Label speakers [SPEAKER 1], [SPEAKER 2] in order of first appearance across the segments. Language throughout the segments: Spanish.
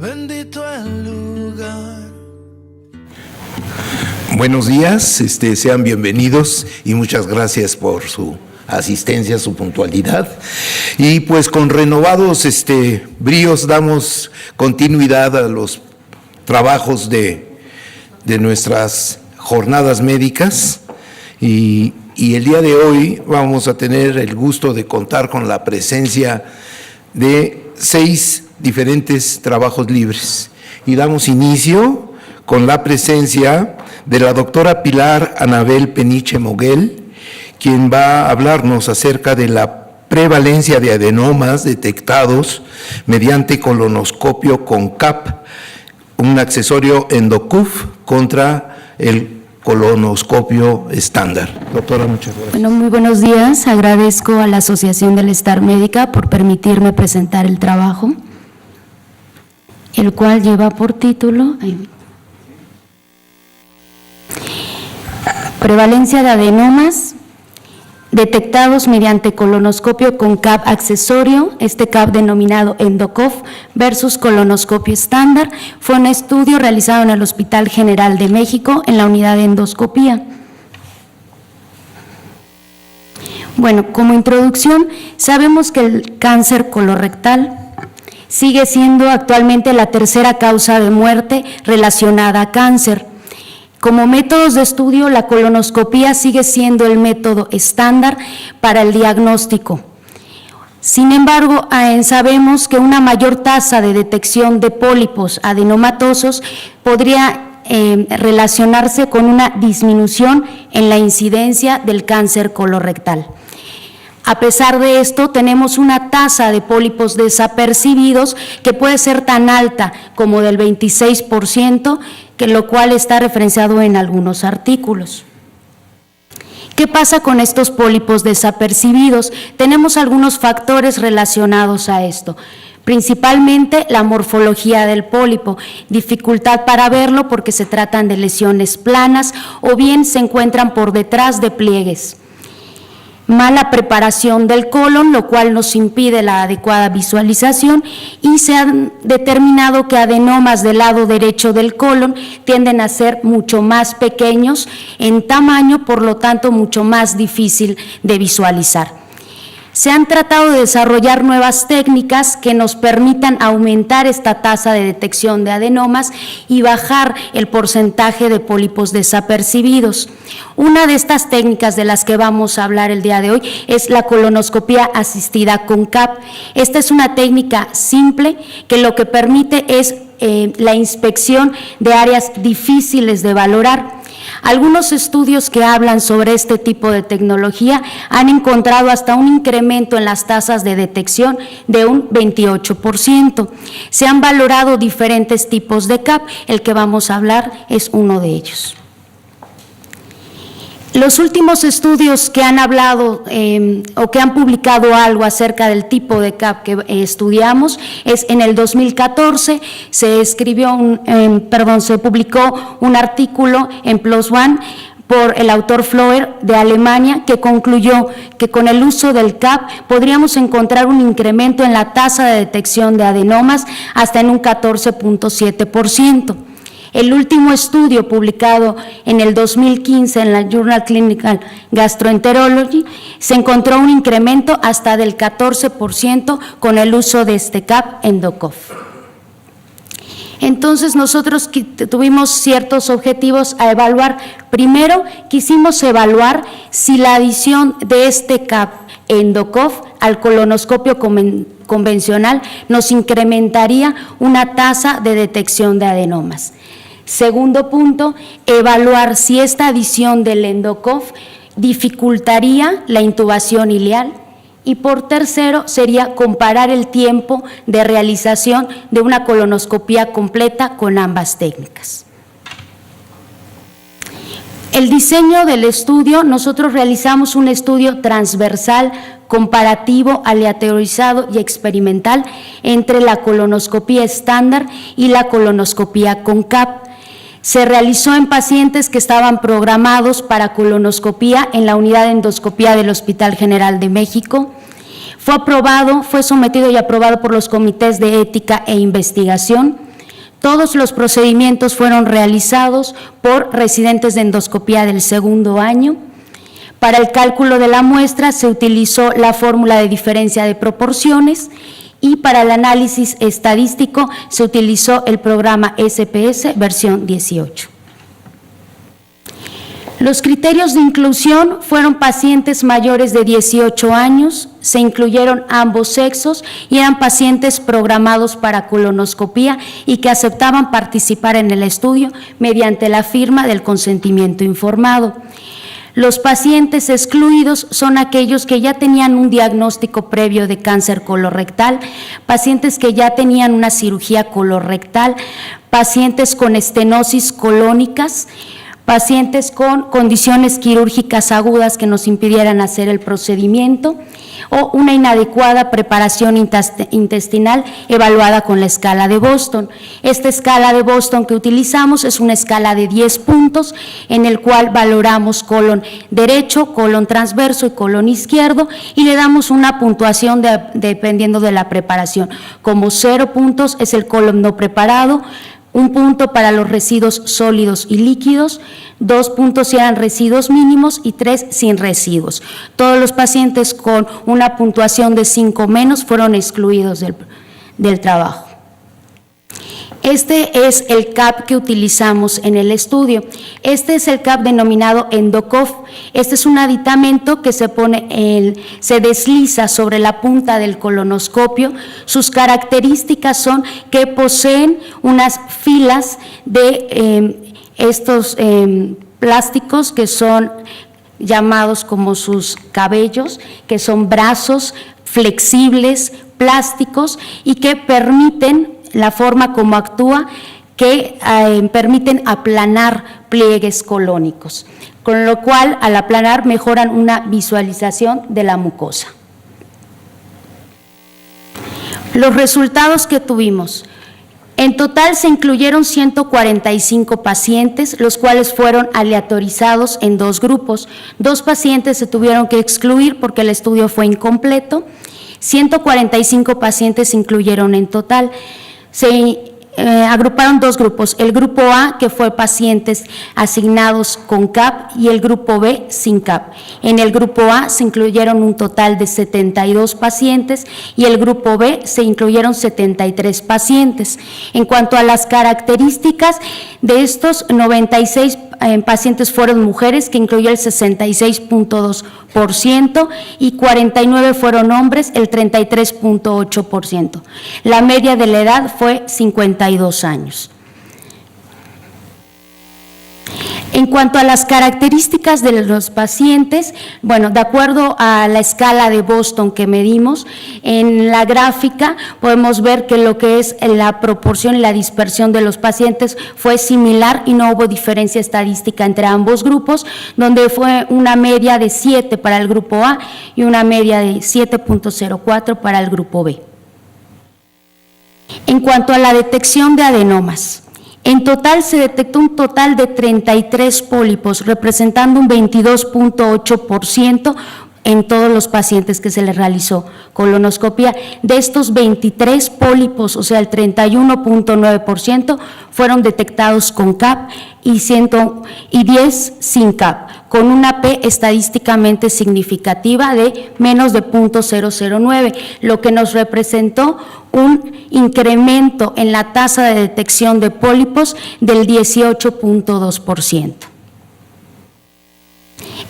[SPEAKER 1] bendito el lugar.
[SPEAKER 2] Buenos días, sean bienvenidos y muchas gracias por su asistencia, su puntualidad. Y pues con renovados bríos damos continuidad a los trabajos de nuestras jornadas médicas y el día de hoy vamos a tener el gusto de contar con la presencia de 6 diferentes trabajos libres. Y damos inicio con la presencia de la doctora Pilar Anabel Peniche Moguel, quien va a hablarnos acerca de la prevalencia de adenomas detectados mediante colonoscopio con CAP, un accesorio EndoCUF contra el colonoscopio estándar. Doctora, muchas gracias.
[SPEAKER 3] Bueno, muy buenos días. Agradezco a la Asociación del Star Médica por permitirme presentar el trabajo, el cual lleva por título Prevalencia de adenomas detectados mediante colonoscopio con CAP accesorio, CAP denominado EndoCUF versus colonoscopio estándar. Fue un estudio realizado en el Hospital General de México en la unidad de endoscopía. Bueno, como introducción, sabemos que el cáncer colorectal sigue siendo actualmente la tercera causa de muerte relacionada a cáncer. Como métodos de estudio, la colonoscopía sigue siendo el método estándar para el diagnóstico. Sin embargo, sabemos que una mayor tasa de detección de pólipos adenomatosos podría relacionarse con una disminución en la incidencia del cáncer colorectal. A pesar de esto, tenemos una tasa de pólipos desapercibidos que puede ser tan alta como del 26%, que lo cual está referenciado en algunos artículos. ¿Qué pasa con estos pólipos desapercibidos? Tenemos algunos factores relacionados a esto. Principalmente la morfología del pólipo, dificultad para verlo porque se tratan de lesiones planas o bien se encuentran por detrás de pliegues. Mala preparación del colon, lo cual nos impide la adecuada visualización, y se ha determinado que adenomas del lado derecho del colon tienden a ser mucho más pequeños en tamaño, por lo tanto mucho más difícil de visualizar. Se han tratado de desarrollar nuevas técnicas que nos permitan aumentar esta tasa de detección de adenomas y bajar el porcentaje de pólipos desapercibidos. Una de estas técnicas de las que vamos a hablar el día de hoy es la colonoscopía asistida con CAP. Esta es una técnica simple que lo que permite es la inspección de áreas difíciles de valorar. Algunos estudios que hablan sobre este tipo de tecnología han encontrado hasta un incremento en las tasas de detección de un 28%. Se han valorado diferentes tipos de CAP, el que vamos a hablar es uno de ellos. Los últimos estudios que han hablado o que han publicado algo acerca del tipo de CAP que estudiamos es en el 2014, se publicó un artículo en PLOS ONE por el autor Floer de Alemania, que concluyó que con el uso del CAP podríamos encontrar un incremento en la tasa de detección de adenomas hasta en un 14.7%. El último estudio publicado en el 2015 en la Journal Clinical Gastroenterology se encontró un incremento hasta del 14% con el uso de CAP EndoCUF. Entonces nosotros tuvimos ciertos objetivos a evaluar. Primero quisimos evaluar si la adición de CAP EndoCUF al colonoscopio convencional nos incrementaría una tasa de detección de adenomas. Segundo punto, evaluar si esta adición del EndoCUF dificultaría la intubación ileal. Y por tercero, sería comparar el tiempo de realización de una colonoscopía completa con ambas técnicas. El diseño del estudio, nosotros realizamos un estudio transversal, comparativo, aleatorizado y experimental entre la colonoscopía estándar y la colonoscopía con CAP. Se realizó en pacientes que estaban programados para colonoscopía en la unidad de endoscopía del Hospital General de México. Fue sometido y aprobado por los comités de ética e investigación. Todos los procedimientos fueron realizados por residentes de endoscopía del segundo año. Para el cálculo de la muestra se utilizó la fórmula de diferencia de proporciones y para el análisis estadístico se utilizó el programa SPS versión 18. Los criterios de inclusión fueron pacientes mayores de 18 años, se incluyeron ambos sexos y eran pacientes programados para colonoscopía y que aceptaban participar en el estudio mediante la firma del consentimiento informado. Los pacientes excluidos son aquellos que ya tenían un diagnóstico previo de cáncer colorectal, pacientes que ya tenían una cirugía colorectal, pacientes con estenosis colónicas, pacientes con condiciones quirúrgicas agudas que nos impidieran hacer el procedimiento o una inadecuada preparación intestinal evaluada con la escala de Boston. Esta escala de Boston que utilizamos es una escala de 10 puntos en el cual valoramos colon derecho, colon transverso y colon izquierdo y le damos una puntuación dependiendo de la preparación. Como 0 puntos es el colon no preparado, 1 punto para los residuos sólidos y líquidos, 2 puntos si eran residuos mínimos y 3 sin residuos. Todos los pacientes con una puntuación de 5 menos fueron excluidos del trabajo. Este es el CAP que utilizamos en el estudio. Este es el CAP denominado Endocof. Este es un aditamento que se desliza sobre la punta del colonoscopio. Sus características son que poseen unas filas de estos plásticos que son llamados como sus cabellos, que son brazos flexibles, plásticos y que permiten la forma como actúa, que permiten aplanar pliegues colónicos, con lo cual al aplanar mejoran una visualización de la mucosa. Los resultados que tuvimos. En total se incluyeron 145 pacientes, los cuales fueron aleatorizados en 2 grupos. 2 pacientes se tuvieron que excluir porque el estudio fue incompleto. 145 pacientes se incluyeron en total. Se agruparon 2 grupos, el grupo A, que fue pacientes asignados con CAP, y el grupo B sin CAP. En el grupo A se incluyeron un total de 72 pacientes y el grupo B se incluyeron 73 pacientes. En cuanto a las características de estos, 96 pacientes fueron mujeres, que incluyó el 66.2%, y 49 fueron hombres, el 33.8%. La media de la edad fue 52 años. En cuanto a las características de los pacientes, bueno, de acuerdo a la escala de Boston que medimos, en la gráfica podemos ver que lo que es la proporción y la dispersión de los pacientes fue similar y no hubo diferencia estadística entre ambos grupos, donde fue una media de 7 para el grupo A y una media de 7.04 para el grupo B. En cuanto a la detección de adenomas, en total se detectó un total de 33 pólipos, representando un 22.8% en todos los pacientes que se les realizó colonoscopia. De estos 23 pólipos, o sea, el 31.9%, fueron detectados con CAP y 10 sin CAP, con una P estadísticamente significativa de menos de 0.009, lo que nos representó un incremento en la tasa de detección de pólipos del 18.2%.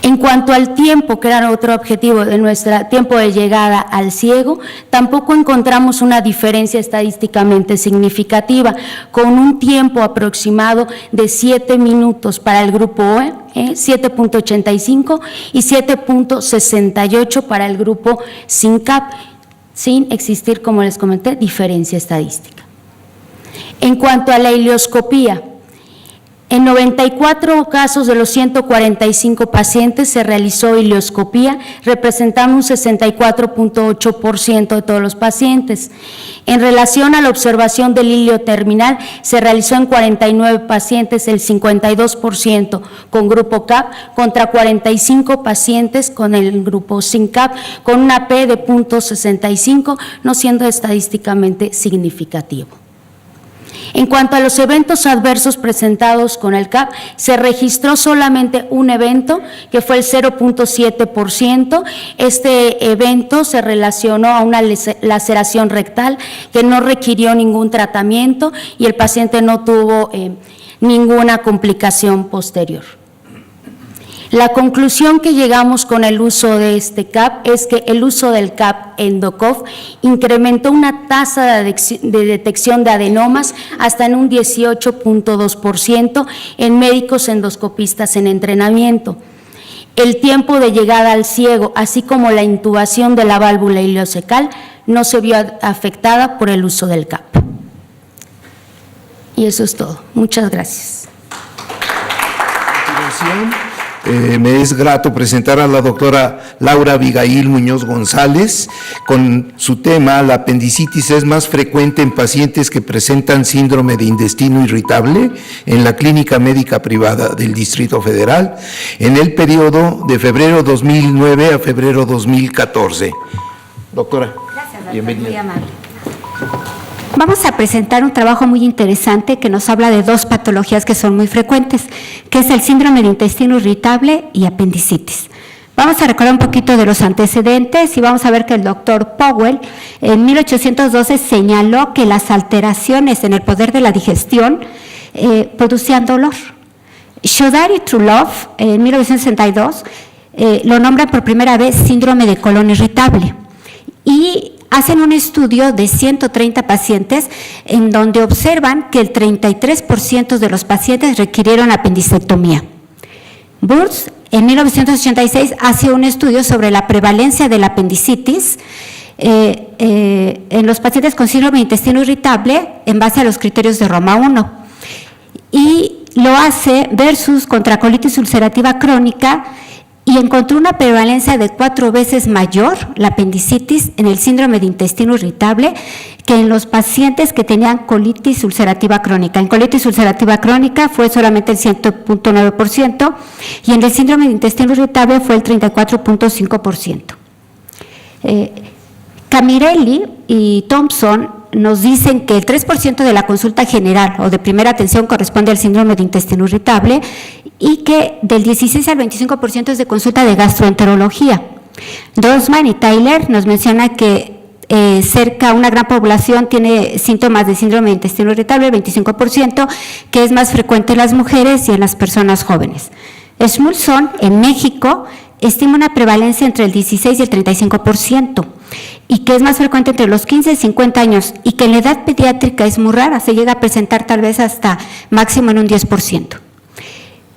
[SPEAKER 3] En cuanto al tiempo, que era otro objetivo de nuestro tiempo de llegada al ciego, tampoco encontramos una diferencia estadísticamente significativa, con un tiempo aproximado de 7 minutos para el grupo E, 7.85 y 7.68 para el grupo sin CAP, sin existir, como les comenté, diferencia estadística. En cuanto a la ileoscopía, en 94 casos de los 145 pacientes se realizó ileoscopía, representando un 64.8% de todos los pacientes. En relación a la observación del ilio terminal, se realizó en 49 pacientes el 52% con grupo CAP contra 45 pacientes con el grupo sin CAP, con una P de 0.65, no siendo estadísticamente significativo. En cuanto a los eventos adversos presentados con el CAP, se registró solamente un evento, que fue el 0.7%. Este evento se relacionó a una laceración rectal que no requirió ningún tratamiento y el paciente no tuvo ninguna complicación posterior. La conclusión que llegamos con el uso de este CAP es que el uso del CAP EndoCoV incrementó una tasa de detección de adenomas hasta en un 18.2% en médicos endoscopistas en entrenamiento. El tiempo de llegada al ciego, así como la intubación de la válvula ileocecal, no se vio afectada por el uso del CAP. Y eso es todo. Muchas gracias.
[SPEAKER 2] Me es grato presentar a la doctora Laura Abigail Muñoz González con su tema: la apendicitis es más frecuente en pacientes que presentan síndrome de intestino irritable en la Clínica Médica Privada del Distrito Federal en el periodo de febrero 2009 a febrero 2014. Doctora,
[SPEAKER 4] gracias,
[SPEAKER 2] bienvenida.
[SPEAKER 4] muy amable. Vamos a presentar un trabajo muy interesante que nos habla de dos patologías que son muy frecuentes, que es el síndrome de intestino irritable y apendicitis. Vamos a recordar un poquito de los antecedentes y vamos a ver que el doctor Powell en 1812 señaló que las alteraciones en el poder de la digestión producían dolor. Shodar y Trulove en 1962 lo nombran por primera vez síndrome de colon irritable y hacen un estudio de 130 pacientes en donde observan que el 33% de los pacientes requirieron apendicectomía. Burns, en 1986, hace un estudio sobre la prevalencia de la apendicitis en los pacientes con síndrome de intestino irritable en base a los criterios de Roma I. Y lo hace versus contra colitis ulcerativa crónica, y encontró una prevalencia de 4 veces mayor, la apendicitis, en el síndrome de intestino irritable que en los pacientes que tenían colitis ulcerativa crónica. En colitis ulcerativa crónica fue solamente el 100.9% y en el síndrome de intestino irritable fue el 34.5%. Camirelli y Thompson nos dicen que el 3% de la consulta general o de primera atención corresponde al síndrome de intestino irritable y que del 16 al 25% es de consulta de gastroenterología. Dosman y Tyler nos menciona que una gran población tiene síntomas de síndrome de intestino irritable, el 25%, que es más frecuente en las mujeres y en las personas jóvenes. Schmulson, en México, estima una prevalencia entre el 16 y el 35%, y que es más frecuente entre los 15 y 50 años, y que en la edad pediátrica es muy rara, se llega a presentar tal vez hasta máximo en un 10%.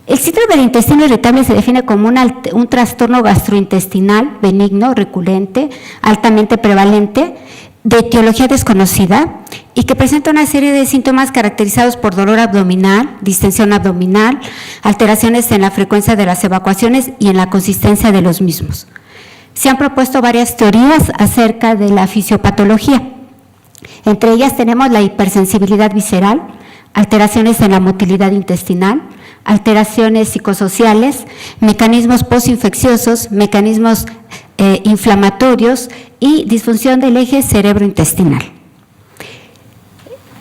[SPEAKER 4] El síndrome del intestino irritable se define como un trastorno gastrointestinal benigno, recurrente, altamente prevalente, de etiología desconocida y que presenta una serie de síntomas caracterizados por dolor abdominal, distensión abdominal, alteraciones en la frecuencia de las evacuaciones y en la consistencia de los mismos. Se han propuesto varias teorías acerca de la fisiopatología. Entre ellas tenemos la hipersensibilidad visceral, alteraciones en la motilidad intestinal, alteraciones psicosociales, mecanismos postinfecciosos, mecanismos inflamatorios y disfunción del eje cerebrointestinal.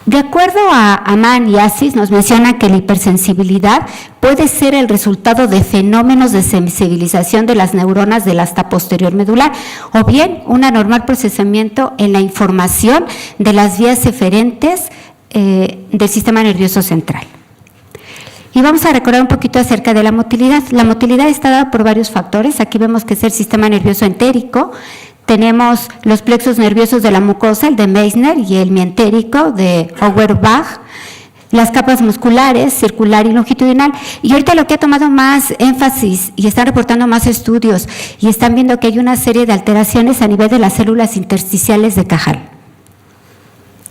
[SPEAKER 4] De acuerdo a Mann y Asis, nos menciona que la hipersensibilidad puede ser el resultado de fenómenos de sensibilización de las neuronas del asta posterior medular o bien un anormal procesamiento en la información de las vías eferentes del sistema nervioso central. Y vamos a recordar un poquito acerca de la motilidad. La motilidad está dada por varios factores. Aquí vemos que es el sistema nervioso entérico. Tenemos los plexos nerviosos de la mucosa, el de Meissner, y el mientérico de Auerbach, las capas musculares, circular y longitudinal. Y ahorita lo que ha tomado más énfasis y están reportando más estudios y están viendo que hay una serie de alteraciones a nivel de las células intersticiales de Cajal.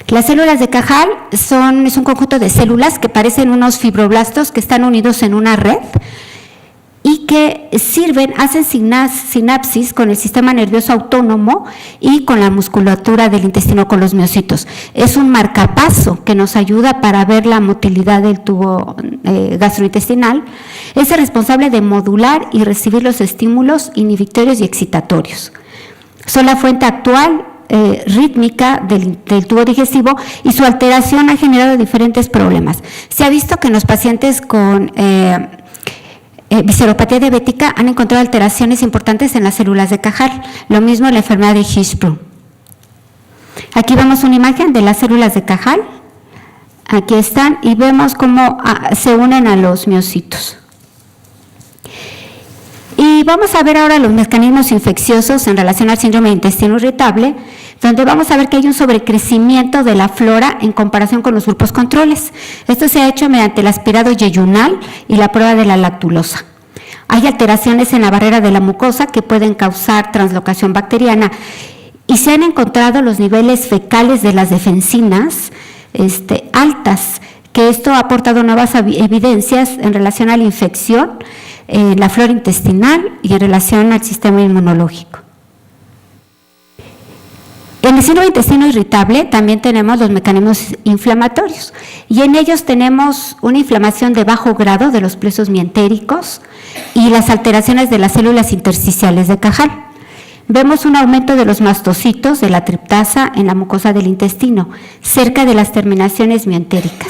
[SPEAKER 4] Las células de Cajal es un conjunto de células que parecen unos fibroblastos que están unidos en una red y que hacen sinapsis con el sistema nervioso autónomo y con la musculatura del intestino, con los miocitos. Es un marcapaso que nos ayuda para ver la motilidad del tubo gastrointestinal. Es el responsable de modular y recibir los estímulos inhibitorios y excitatorios. Son la fuente actual rítmica del tubo digestivo, y su alteración ha generado diferentes problemas. Se ha visto que en los pacientes con visceropatía diabética han encontrado alteraciones importantes en las células de Cajal, lo mismo en la enfermedad de Hirschsprung. Aquí vemos una imagen de las células de Cajal, aquí están, y vemos cómo se unen a los miocitos. Y vamos a ver ahora los mecanismos infecciosos en relación al síndrome de intestino irritable, donde vamos a ver que hay un sobrecrecimiento de la flora en comparación con los grupos controles. Esto se ha hecho mediante el aspirado yeyunal y la prueba de la lactulosa. Hay alteraciones en la barrera de la mucosa que pueden causar translocación bacteriana, y se han encontrado los niveles fecales de las defensinas altas, que esto ha aportado nuevas evidencias en relación a la infección, la flora intestinal y en relación al sistema inmunológico. En el síndrome de intestino irritable también tenemos los mecanismos inflamatorios, y en ellos tenemos una inflamación de bajo grado de los plexos mientéricos y las alteraciones de las células intersticiales de Cajal. Vemos un aumento de los mastocitos de la triptasa en la mucosa del intestino, cerca de las terminaciones mientéricas,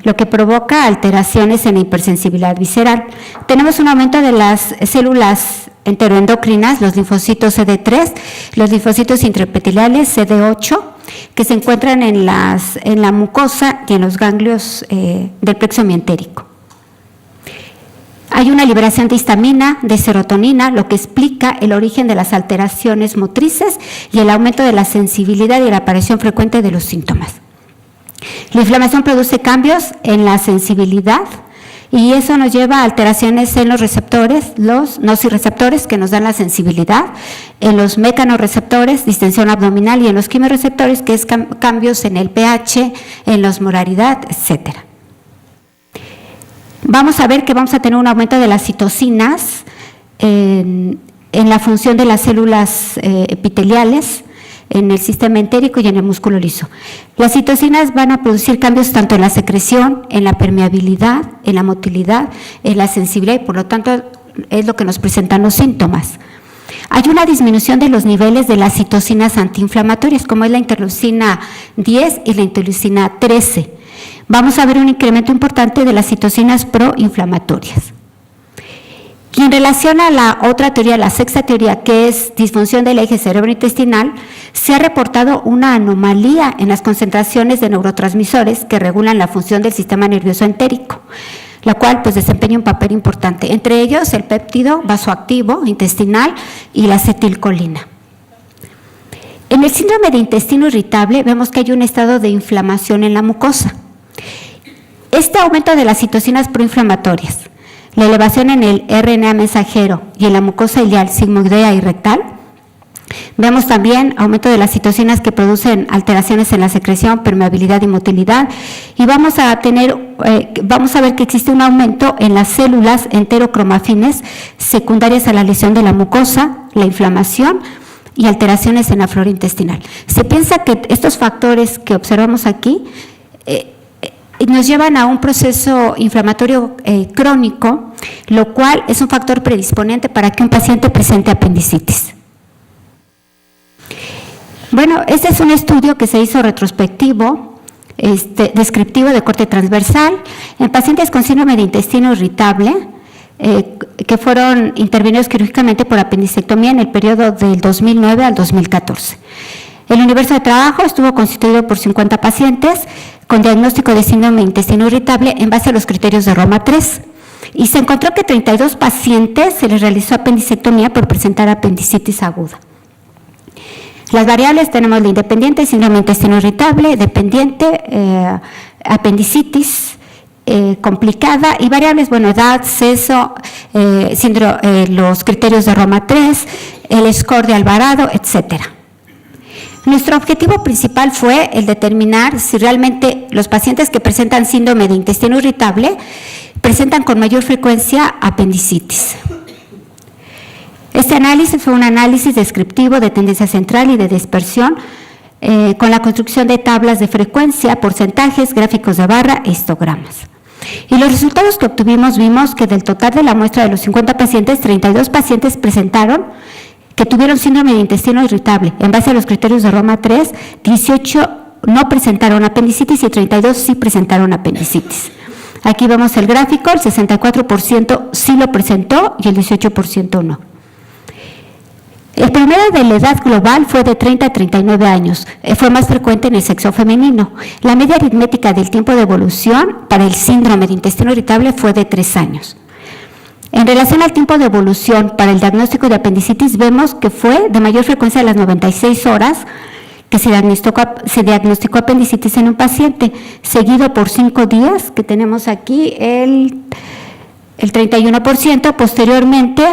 [SPEAKER 4] lo que provoca alteraciones en la hipersensibilidad visceral. Tenemos un aumento de las células enteroendocrinas, los linfocitos CD3, los linfocitos intraepiteliales CD8, que se encuentran en la mucosa y en los ganglios del plexo mientérico. Hay una liberación de histamina, de serotonina, lo que explica el origen de las alteraciones motrices y el aumento de la sensibilidad y la aparición frecuente de los síntomas. La inflamación produce cambios en la sensibilidad, y eso nos lleva a alteraciones en los receptores, los nociceptores que nos dan la sensibilidad, en los mecanorreceptores, distensión abdominal, y en los quimioreceptores, que es cambios en el pH, en la osmolaridad, etcétera. Vamos a ver que vamos a tener un aumento de las citocinas en la función de las células epiteliales, en el sistema entérico y en el músculo liso. Las citocinas van a producir cambios tanto en la secreción, en la permeabilidad, en la motilidad, en la sensibilidad, y por lo tanto es lo que nos presentan los síntomas. Hay una disminución de los niveles de las citocinas antiinflamatorias, como es la interleucina 10 y la interleucina 13. Vamos a ver un incremento importante de las citocinas proinflamatorias. Y en relación a la otra teoría, la sexta teoría, que es disfunción del eje cerebrointestinal, se ha reportado una anomalía en las concentraciones de neurotransmisores que regulan la función del sistema nervioso entérico, la cual pues desempeña un papel importante, entre ellos el péptido vasoactivo intestinal y la acetilcolina. En el síndrome de intestino irritable vemos que hay un estado de inflamación en la mucosa. Este aumento de las citocinas proinflamatorias, la elevación en el RNA mensajero y en la mucosa ileal, sigmoidea y rectal. Vemos también aumento de las citocinas que producen alteraciones en la secreción, permeabilidad y motilidad. Y vamos a ver que existe un aumento en las células enterocromafines secundarias a la lesión de la mucosa, la inflamación y alteraciones en la flora intestinal. Se piensa que estos factores que observamos aquí nos llevan a un proceso inflamatorio crónico, lo cual es un factor predisponente para que un paciente presente apendicitis. Bueno, este es un estudio que se hizo retrospectivo, descriptivo de corte transversal, en pacientes con síndrome de intestino irritable, que fueron intervenidos quirúrgicamente por apendicectomía en el periodo del 2009 al 2014. El universo de trabajo estuvo constituido por 50 pacientes con diagnóstico de síndrome de intestino irritable en base a los criterios de Roma 3. Y se encontró que 32 pacientes se les realizó apendicectomía por presentar apendicitis aguda. Las variables tenemos la independiente, síndrome de intestino irritable, dependiente, apendicitis complicada, y variables, bueno, edad, sexo, los criterios de Roma 3, el score de Alvarado, etcétera. Nuestro objetivo principal fue el determinar si realmente los pacientes que presentan síndrome de intestino irritable presentan con mayor frecuencia apendicitis. Este análisis fue un análisis descriptivo de tendencia central y de dispersión con la construcción de tablas de frecuencia, porcentajes, gráficos de barra e histogramas. Y los resultados que obtuvimos, vimos que del total de la muestra de los 50 pacientes, 32 pacientes presentaron que tuvieron síndrome de intestino irritable. En base a los criterios de Roma 3, 18 no presentaron apendicitis y 32 sí presentaron apendicitis. Aquí vemos el gráfico, el 64% sí lo presentó y el 18% no. El promedio de la edad global fue de 30 a 39 años, fue más frecuente en el sexo femenino. La media aritmética del tiempo de evolución para el síndrome de intestino irritable fue de 3 años. En relación al tiempo de evolución para el diagnóstico de apendicitis, vemos que fue de mayor frecuencia a las 96 horas que se diagnosticó apendicitis en un paciente, seguido por 5 días, que tenemos aquí el 31%. Posteriormente,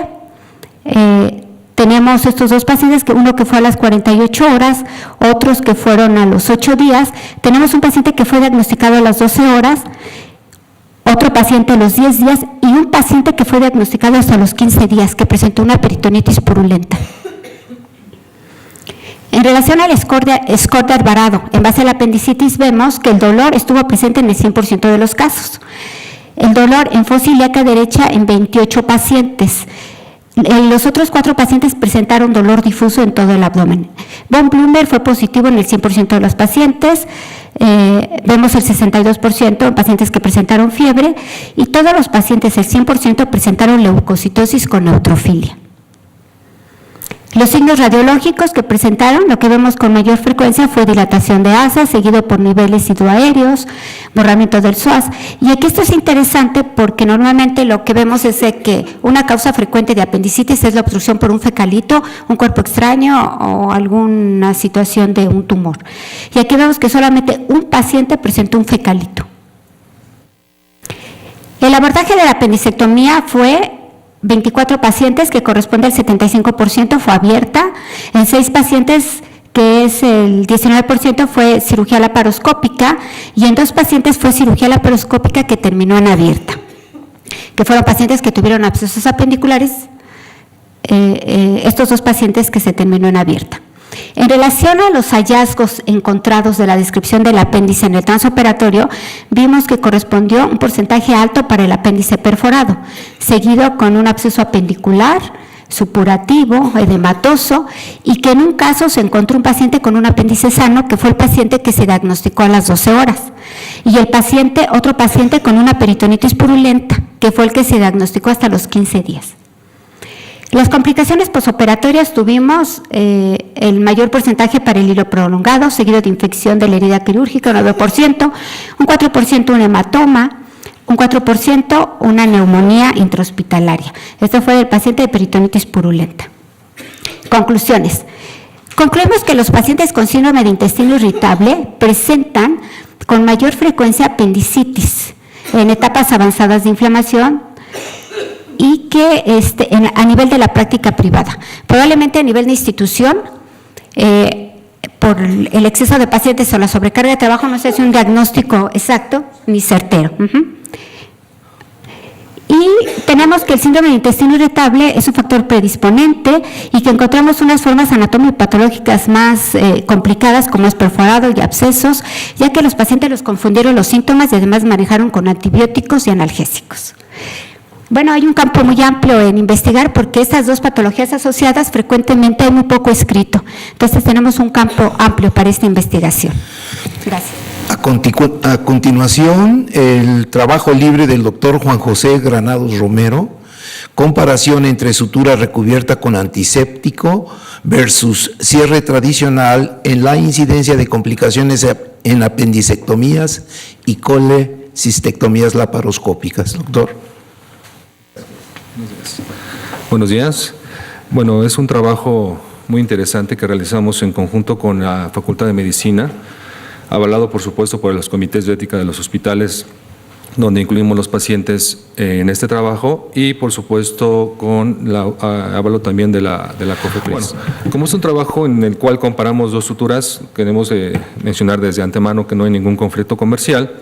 [SPEAKER 4] tenemos estos dos pacientes, uno que fue a las 48 horas, otros que fueron a los 8 días. Tenemos un paciente que fue diagnosticado a las 12 horas, otro paciente a los 10 días y un paciente que fue diagnosticado hasta los 15 días, que presentó una peritonitis purulenta. En relación al score de Alvarado, en base a la apendicitis, vemos que el dolor estuvo presente en el 100% de los casos. El dolor en fosa ilíaca derecha en 28 pacientes. Los otros 4 pacientes presentaron dolor difuso en todo el abdomen. Von Blumberg fue positivo en el 100% de los pacientes. Vemos el 62% en pacientes que presentaron fiebre y todos los pacientes, el 100%, presentaron leucocitosis con neutrofilia. Los signos radiológicos que presentaron, lo que vemos con mayor frecuencia fue dilatación de asas, seguido por niveles hidroaéreos, borramiento del psoas. Y aquí esto es interesante porque normalmente lo que vemos es que una causa frecuente de apendicitis es la obstrucción por un fecalito, un cuerpo extraño o alguna situación de un tumor. Y aquí vemos que solamente un paciente presentó un fecalito. El abordaje de la apendicectomía fue 24 pacientes, que corresponde al 75%, fue abierta. En 6 pacientes, que es el 19%, fue cirugía laparoscópica, y en 2 pacientes fue cirugía laparoscópica que terminó en abierta, que fueron pacientes que tuvieron abscesos apendiculares, estos 2 pacientes que se terminó en abierta. En relación a los hallazgos encontrados de la descripción del apéndice en el transoperatorio, vimos que correspondió un porcentaje alto para el apéndice perforado, seguido con un absceso apendicular, supurativo, edematoso, y que en un caso se encontró un paciente con un apéndice sano, que fue el paciente que se diagnosticó a las 12 horas, y otro paciente con una peritonitis purulenta, que fue el que se diagnosticó hasta los 15 días. Las complicaciones posoperatorias tuvimos el mayor porcentaje para el hilo prolongado, seguido de infección de la herida quirúrgica, 9%, un 4% un hematoma, un 4% una neumonía intrahospitalaria. Esto fue del paciente de peritonitis purulenta. Conclusiones. Concluimos que los pacientes con síndrome de intestino irritable presentan con mayor frecuencia apendicitis en etapas avanzadas de inflamación, y que a nivel de la práctica privada, probablemente a nivel de institución, por el exceso de pacientes o la sobrecarga de trabajo, no se hace un diagnóstico exacto ni certero. Y tenemos que el síndrome de intestino irritable es un factor predisponente y que encontramos unas formas anatómico-patológicas más complicadas, como es perforado y abscesos, ya que los pacientes los confundieron los síntomas y además manejaron con antibióticos y analgésicos. Bueno, hay un campo muy amplio en investigar porque estas 2 patologías asociadas frecuentemente hay muy poco escrito. Entonces tenemos un campo amplio para esta investigación. Gracias.
[SPEAKER 2] A continuación, el trabajo libre del doctor Juan José Granados Romero, comparación entre sutura recubierta con antiséptico versus cierre tradicional en la incidencia de complicaciones en apendicectomías y colecistectomías laparoscópicas. Doctor.
[SPEAKER 5] Buenos días. Bueno, es un trabajo muy interesante que realizamos en conjunto con la Facultad de Medicina, avalado por supuesto por los comités de ética de los hospitales, donde incluimos los pacientes en este trabajo, y por supuesto con avalo también de la COFEPRIS. Bueno, como es un trabajo en el cual comparamos 2 suturas, queremos mencionar desde antemano que no hay ningún conflicto comercial,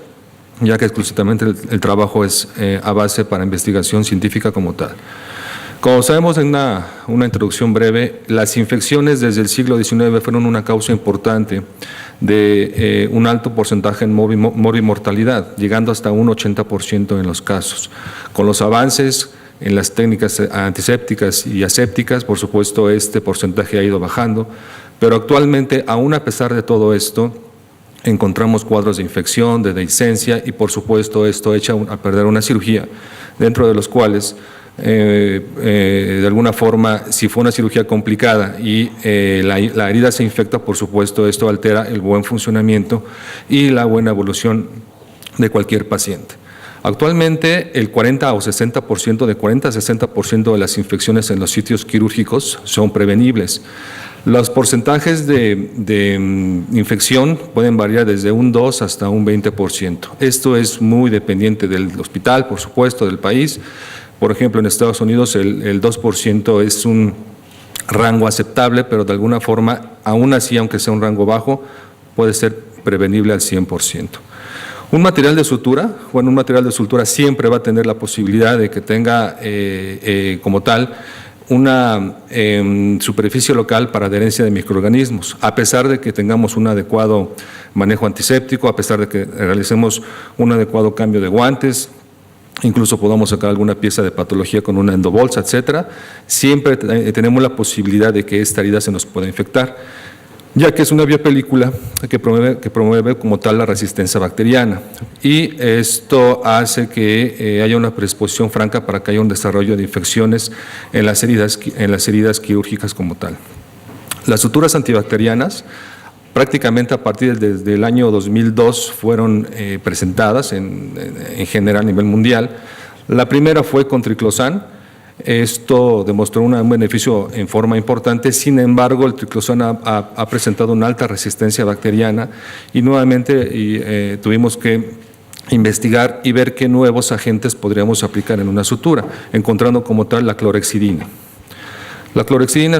[SPEAKER 5] ya que exclusivamente el trabajo es a base para investigación científica como tal. Como sabemos en una introducción breve, las infecciones desde el siglo XIX fueron una causa importante de un alto porcentaje en morbimortalidad, llegando hasta un 80% en los casos. Con los avances en las técnicas antisépticas y asépticas, por supuesto este porcentaje ha ido bajando, pero actualmente, aún a pesar de todo esto, encontramos cuadros de infección, de dehiscencia y por supuesto esto echa a perder una cirugía, dentro de los cuales de alguna forma, si fue una cirugía complicada y la herida se infecta, por supuesto esto altera el buen funcionamiento y la buena evolución de cualquier paciente. Actualmente el 40 o 60%, de 40 a 60% de las infecciones en los sitios quirúrgicos son prevenibles. Los porcentajes de infección pueden variar desde un 2 hasta un 20%. Esto es muy dependiente del hospital, por supuesto, del país. Por ejemplo, en Estados Unidos el 2% es un rango aceptable, pero de alguna forma, aún así, aunque sea un rango bajo, puede ser prevenible al 100%. Un material de sutura, bueno, un material de sutura siempre va a tener la posibilidad de que tenga como tal una superficie local para adherencia de microorganismos, a pesar de que tengamos un adecuado manejo antiséptico, a pesar de que realicemos un adecuado cambio de guantes, incluso podamos sacar alguna pieza de patología con una endobolsa, etcétera, siempre tenemos la posibilidad de que esta herida se nos pueda infectar, ya que es una biopelícula que promueve como tal la resistencia bacteriana, y esto hace que haya una predisposición franca para que haya un desarrollo de infecciones en las heridas quirúrgicas como tal. Las suturas antibacterianas prácticamente a partir desde el año 2002 fueron presentadas en general a nivel mundial. La primera fue con triclosan. Esto demostró un beneficio en forma importante, sin embargo el triclosan ha presentado una alta resistencia bacteriana y nuevamente tuvimos que investigar y ver qué nuevos agentes podríamos aplicar en una sutura, encontrando como tal la clorhexidina. La clorhexidina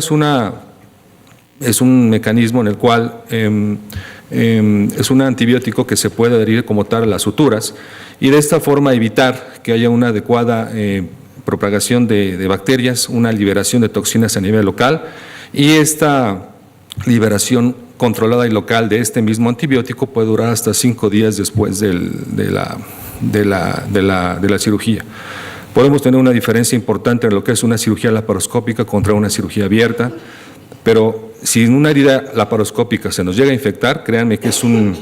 [SPEAKER 5] es un mecanismo en el cual es un antibiótico que se puede adherir como tal a las suturas y de esta forma evitar que haya una adecuada propagación de bacterias, una liberación de toxinas a nivel local, y esta liberación controlada y local de este mismo antibiótico puede durar hasta 5 días después de la cirugía. Podemos tener una diferencia importante en lo que es una cirugía laparoscópica contra una cirugía abierta, pero si en una herida laparoscópica se nos llega a infectar, créanme que es un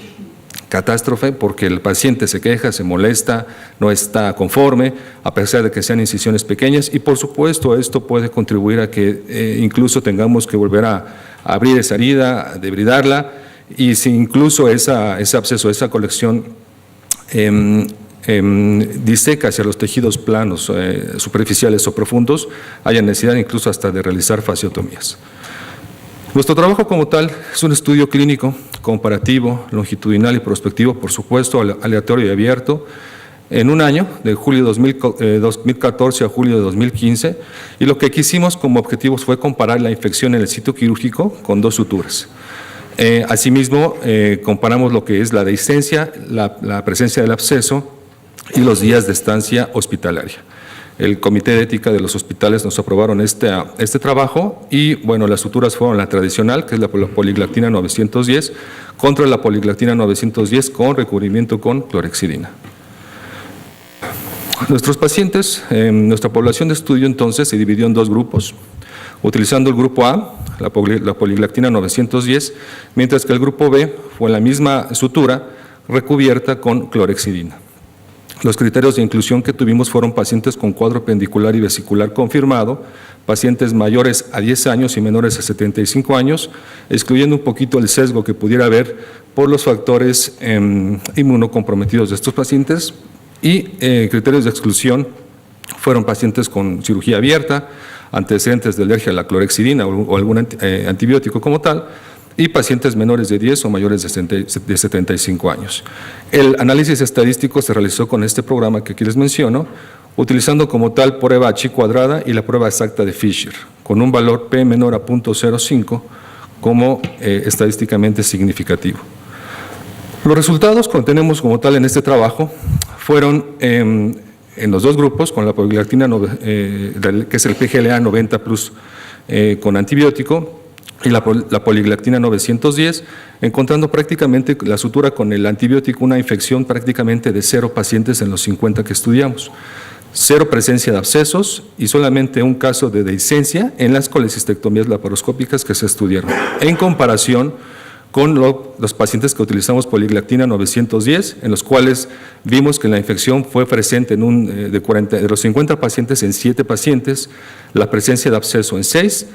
[SPEAKER 5] catástrofe porque el paciente se queja, se molesta, no está conforme, a pesar de que sean incisiones pequeñas, y por supuesto esto puede contribuir a que incluso tengamos que volver a abrir esa herida, a debridarla, y si incluso ese absceso, esa colección diseca hacia los tejidos planos, superficiales o profundos, haya necesidad incluso hasta de realizar fasciotomías. Nuestro trabajo como tal es un estudio clínico, comparativo, longitudinal y prospectivo, por supuesto, aleatorio y abierto, en un año, de julio de 2014 a julio de 2015, y lo que quisimos como objetivos fue comparar la infección en el sitio quirúrgico con 2 suturas. Asimismo, comparamos lo que es la dehiscencia, la presencia del absceso y los días de estancia hospitalaria. El Comité de Ética de los hospitales nos aprobaron este trabajo y, bueno, las suturas fueron la tradicional, que es la poliglactina 910, contra la poliglactina 910 con recubrimiento con clorhexidina. Nuestros pacientes, nuestra población de estudio entonces se dividió en 2 grupos, utilizando el grupo A, la poliglactina 910, mientras que el grupo B fue la misma sutura recubierta con clorhexidina. Los criterios de inclusión que tuvimos fueron pacientes con cuadro pendicular y vesicular confirmado, pacientes mayores a 10 años y menores a 75 años, excluyendo un poquito el sesgo que pudiera haber por los factores inmunocomprometidos de estos pacientes, y criterios de exclusión fueron pacientes con cirugía abierta, antecedentes de alergia a la clorhexidina o algún antibiótico como tal, y pacientes menores de 10 o mayores de 75 años. El análisis estadístico se realizó con este programa que aquí les menciono, utilizando como tal prueba chi cuadrada y la prueba exacta de Fisher, con un valor P menor a 0.05 como estadísticamente significativo. Los resultados que tenemos como tal en este trabajo fueron en los 2 grupos, con la poliglactina, que es el PGLA 90 plus con antibiótico, y la poliglactina 910, encontrando prácticamente la sutura con el antibiótico una infección prácticamente de 0 pacientes en los 50 que estudiamos. cero presencia de abscesos y solamente un caso de dehiscencia en las colecistectomías laparoscópicas que se estudiaron, en comparación con los pacientes que utilizamos poliglactina 910, en los cuales vimos que la infección fue presente en de los 50 pacientes en 7 pacientes, la presencia de absceso en 6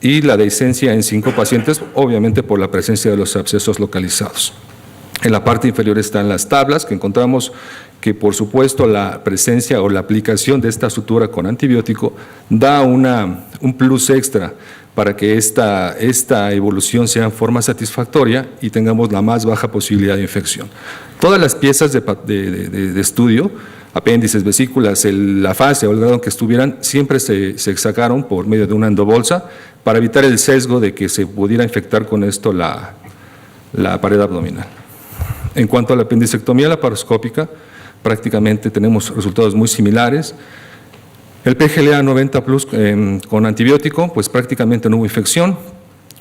[SPEAKER 5] y la dehiscencia en 5 pacientes, obviamente por la presencia de los abscesos localizados. En la parte inferior están las tablas que encontramos que, por supuesto, la presencia o la aplicación de esta sutura con antibiótico da un plus extra para que esta evolución sea en forma satisfactoria y tengamos la más baja posibilidad de infección. Todas las piezas de estudio, apéndices, vesículas, la fase o el grado en que estuvieran, siempre se sacaron por medio de una endobolsa para evitar el sesgo de que se pudiera infectar con esto la pared abdominal. En cuanto a la apendicectomía laparoscópica, prácticamente tenemos resultados muy similares. El PGLA 90 Plus con antibiótico, pues prácticamente no hubo infección,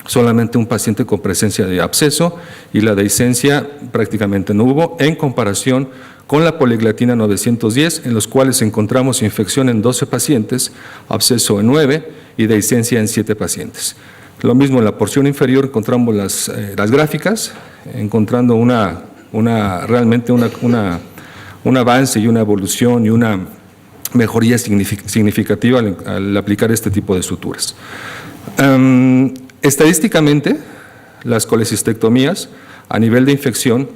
[SPEAKER 5] solamente un paciente con presencia de absceso y la dehiscencia prácticamente no hubo, en comparación con la poliglactina 910, en los cuales encontramos infección en 12 pacientes, absceso en 9 y dehiscencia en 7 pacientes. Lo mismo en la porción inferior encontramos las gráficas, encontrando realmente un avance y una evolución y una mejoría significativa al aplicar este tipo de suturas. Estadísticamente, las colecistectomías a nivel de infección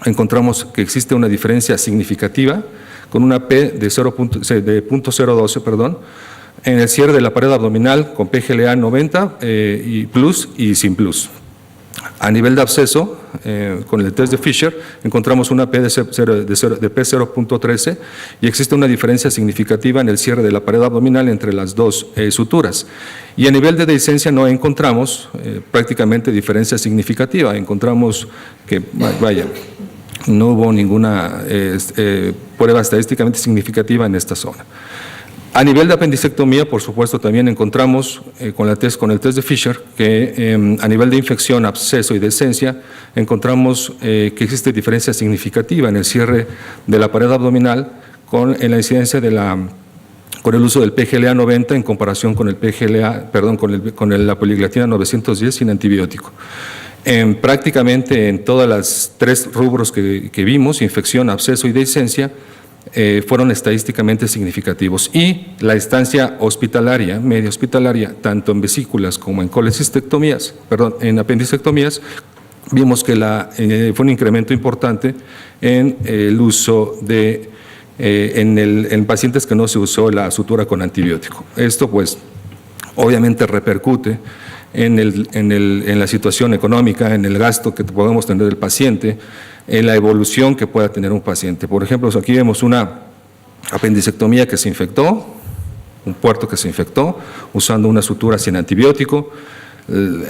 [SPEAKER 5] encontramos que existe una diferencia significativa con una P de 0.012, en el cierre de la pared abdominal con PGLA 90 y plus y sin plus. A nivel de absceso, con el test de Fisher, encontramos una P de P0.13 y existe una diferencia significativa en el cierre de la pared abdominal entre las dos suturas. Y a nivel de dehiscencia no encontramos prácticamente diferencia significativa. Encontramos que, no hubo ninguna prueba estadísticamente significativa en esta zona. A nivel de apendicectomía, por supuesto, también encontramos con el test de Fisher que a nivel de infección, absceso y dehiscencia, encontramos que existe diferencia significativa en el cierre de la pared abdominal en la incidencia con el uso del PGLA 90 en comparación con con la poliglactina 910 sin antibiótico. Prácticamente en todas las 3 rubros que vimos, infección, absceso y dehiscencia, fueron estadísticamente significativos y la estancia hospitalaria, media hospitalaria, tanto en vesículas como en en apendicectomías, vimos que fue un incremento importante en el uso en pacientes que no se usó la sutura con antibiótico. Esto pues obviamente repercute en la situación económica, en el gasto que podemos tener del paciente, en la evolución que pueda tener un paciente. Por ejemplo, aquí vemos una apendicectomía que se infectó, un puerto que se infectó, usando una sutura sin antibiótico,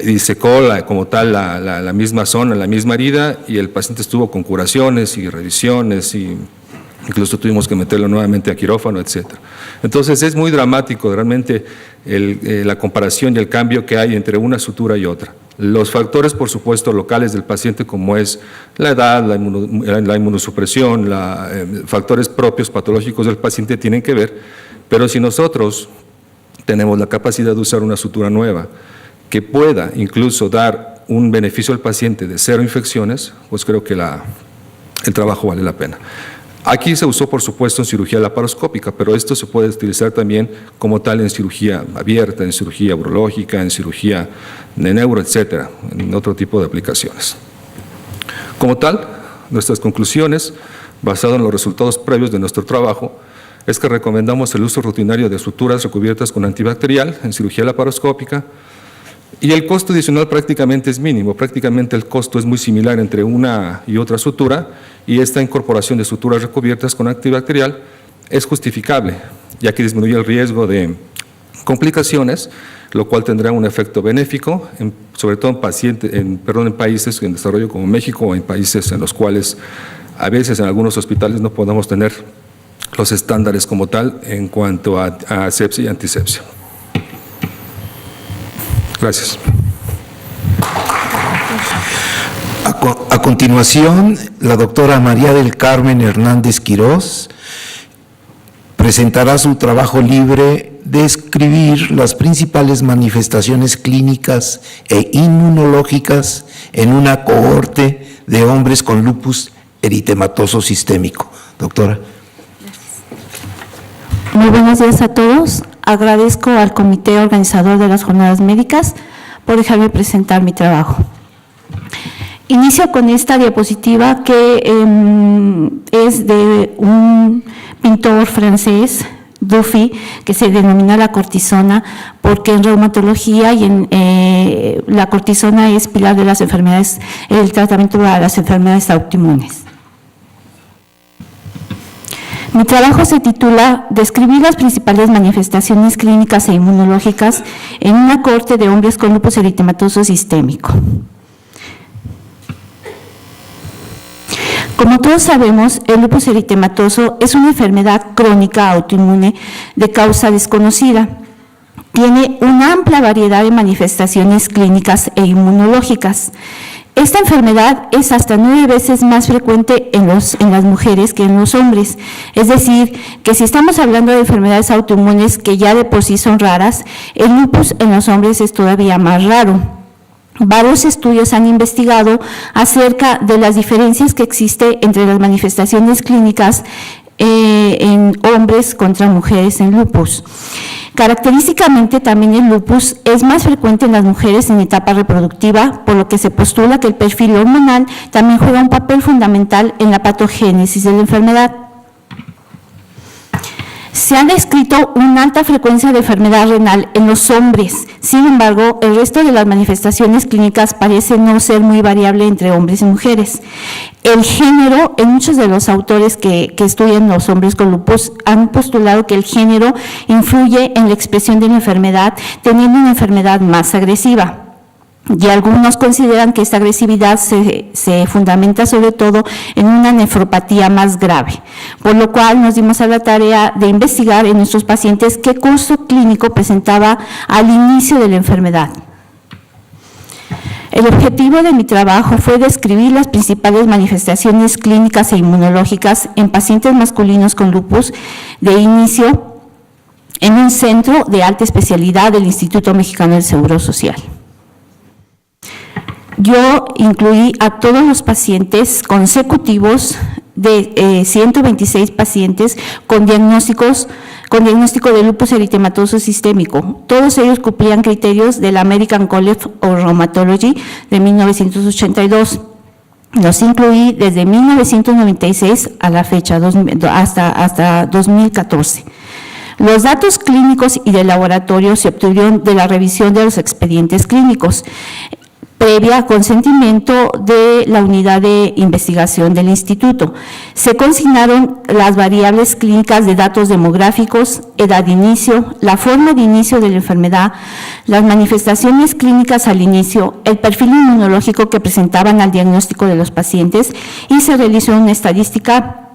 [SPEAKER 5] y secó como tal la misma zona, la misma herida, y el paciente estuvo con curaciones y revisiones, y incluso tuvimos que meterlo nuevamente a quirófano, etc. Entonces es muy dramático realmente la comparación y el cambio que hay entre una sutura y otra. Los factores, por supuesto, locales del paciente, como es la edad, la inmunosupresión, factores propios patológicos del paciente tienen que ver, pero si nosotros tenemos la capacidad de usar una sutura nueva que pueda incluso dar un beneficio al paciente de 0 infecciones, pues creo que el trabajo vale la pena. Aquí se usó, por supuesto, en cirugía laparoscópica, pero esto se puede utilizar también como tal en cirugía abierta, en cirugía urológica, en cirugía de neuro, etcétera, en otro tipo de aplicaciones. Como tal, nuestras conclusiones, basadas en los resultados previos de nuestro trabajo, es que recomendamos el uso rutinario de suturas recubiertas con antibacterial en cirugía laparoscópica, y el costo adicional prácticamente es mínimo, prácticamente el costo es muy similar entre una y otra sutura, y esta incorporación de suturas recubiertas con antibacterial es justificable, ya que disminuye el riesgo de complicaciones, lo cual tendrá un efecto benéfico, sobre todo en países en desarrollo como México, o en países en los cuales a veces en algunos hospitales no podamos tener los estándares como tal en cuanto a asepsia y antisepsia. Gracias.
[SPEAKER 2] A continuación, la doctora María del Carmen Hernández Quirós presentará su trabajo libre de escribir las principales manifestaciones clínicas e inmunológicas en una cohorte de hombres con lupus eritematoso sistémico. Doctora.
[SPEAKER 6] Muy buenos días a todos. Agradezco al comité organizador de las jornadas médicas por dejarme presentar mi trabajo. Inicio con esta diapositiva que es de un pintor francés, Dufy, que se denomina la cortisona, porque en reumatología y la cortisona es pilar de las enfermedades, el tratamiento de las enfermedades autoinmunes. Mi trabajo se titula Describir las principales manifestaciones clínicas e inmunológicas en una cohorte de hombres con lupus eritematoso sistémico. Como todos sabemos, el lupus eritematoso es una enfermedad crónica autoinmune de causa desconocida. Tiene una amplia variedad de manifestaciones clínicas e inmunológicas. Esta enfermedad es hasta 9 veces más frecuente en las mujeres que en los hombres. Es decir, que si estamos hablando de enfermedades autoinmunes que ya de por sí son raras, el lupus en los hombres es todavía más raro. Varios estudios han investigado acerca de las diferencias que existen entre las manifestaciones clínicas en hombres contra mujeres en lupus. Característicamente también el lupus es más frecuente en las mujeres en etapa reproductiva, por lo que se postula que el perfil hormonal también juega un papel fundamental en la patogénesis de la enfermedad. Se ha descrito una alta frecuencia de enfermedad renal en los hombres. Sin embargo, el resto de las manifestaciones clínicas parece no ser muy variable entre hombres y mujeres. El género, en muchos de los autores que estudian los hombres con lupus, han postulado que el género influye en la expresión de la enfermedad, teniendo una enfermedad más agresiva. Y algunos consideran que esta agresividad se fundamenta sobre todo en una nefropatía más grave, por lo cual nos dimos a la tarea de investigar en nuestros pacientes qué curso clínico presentaba al inicio de la enfermedad. El objetivo de mi trabajo fue describir las principales manifestaciones clínicas e inmunológicas en pacientes masculinos con lupus de inicio en un centro de alta especialidad del Instituto Mexicano del Seguro Social. Yo incluí a todos los pacientes consecutivos de 126 pacientes con diagnóstico de lupus eritematoso sistémico. Todos ellos cumplían criterios de la American College of Rheumatology de 1982. Los incluí desde 1996 a la fecha, hasta 2014. Los datos clínicos y de laboratorio se obtuvieron de la revisión de los expedientes clínicos, previa consentimiento de la unidad de investigación del instituto. Se consignaron las variables clínicas de datos demográficos, edad de inicio, la forma de inicio de la enfermedad, las manifestaciones clínicas al inicio, el perfil inmunológico que presentaban al diagnóstico de los pacientes y se realizó una estadística,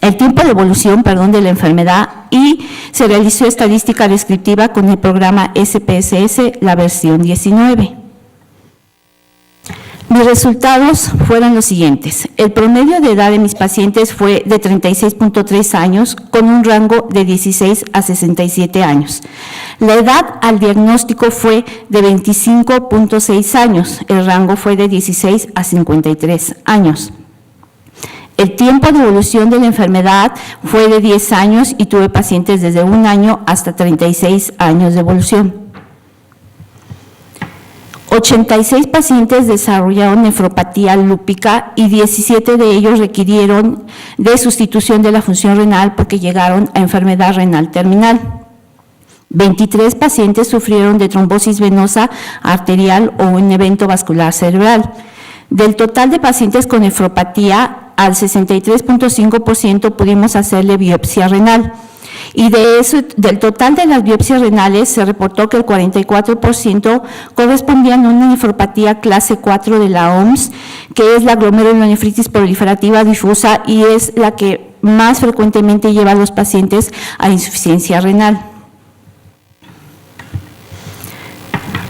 [SPEAKER 6] el tiempo de evolución, de la enfermedad, y se realizó estadística descriptiva con el programa SPSS, la versión 19. Mis resultados fueron los siguientes. El promedio de edad de mis pacientes fue de 36.3 años, con un rango de 16 a 67 años. La edad al diagnóstico fue de 25.6 años, el rango fue de 16 a 53 años. El tiempo de evolución de la enfermedad fue de 10 años y tuve pacientes desde 1 año hasta 36 años de evolución. 86 pacientes desarrollaron nefropatía lúpica y 17 de ellos requirieron de sustitución de la función renal porque llegaron a enfermedad renal terminal. 23 pacientes sufrieron de trombosis venosa arterial o un evento vascular cerebral. Del total de pacientes con nefropatía, al 63.5% pudimos hacerle biopsia renal. Y de eso, del total de las biopsias renales, se reportó que el 44% correspondían a una nefropatía clase 4 de la OMS, que es la glomerulonefritis proliferativa difusa y es la que más frecuentemente lleva a los pacientes a insuficiencia renal.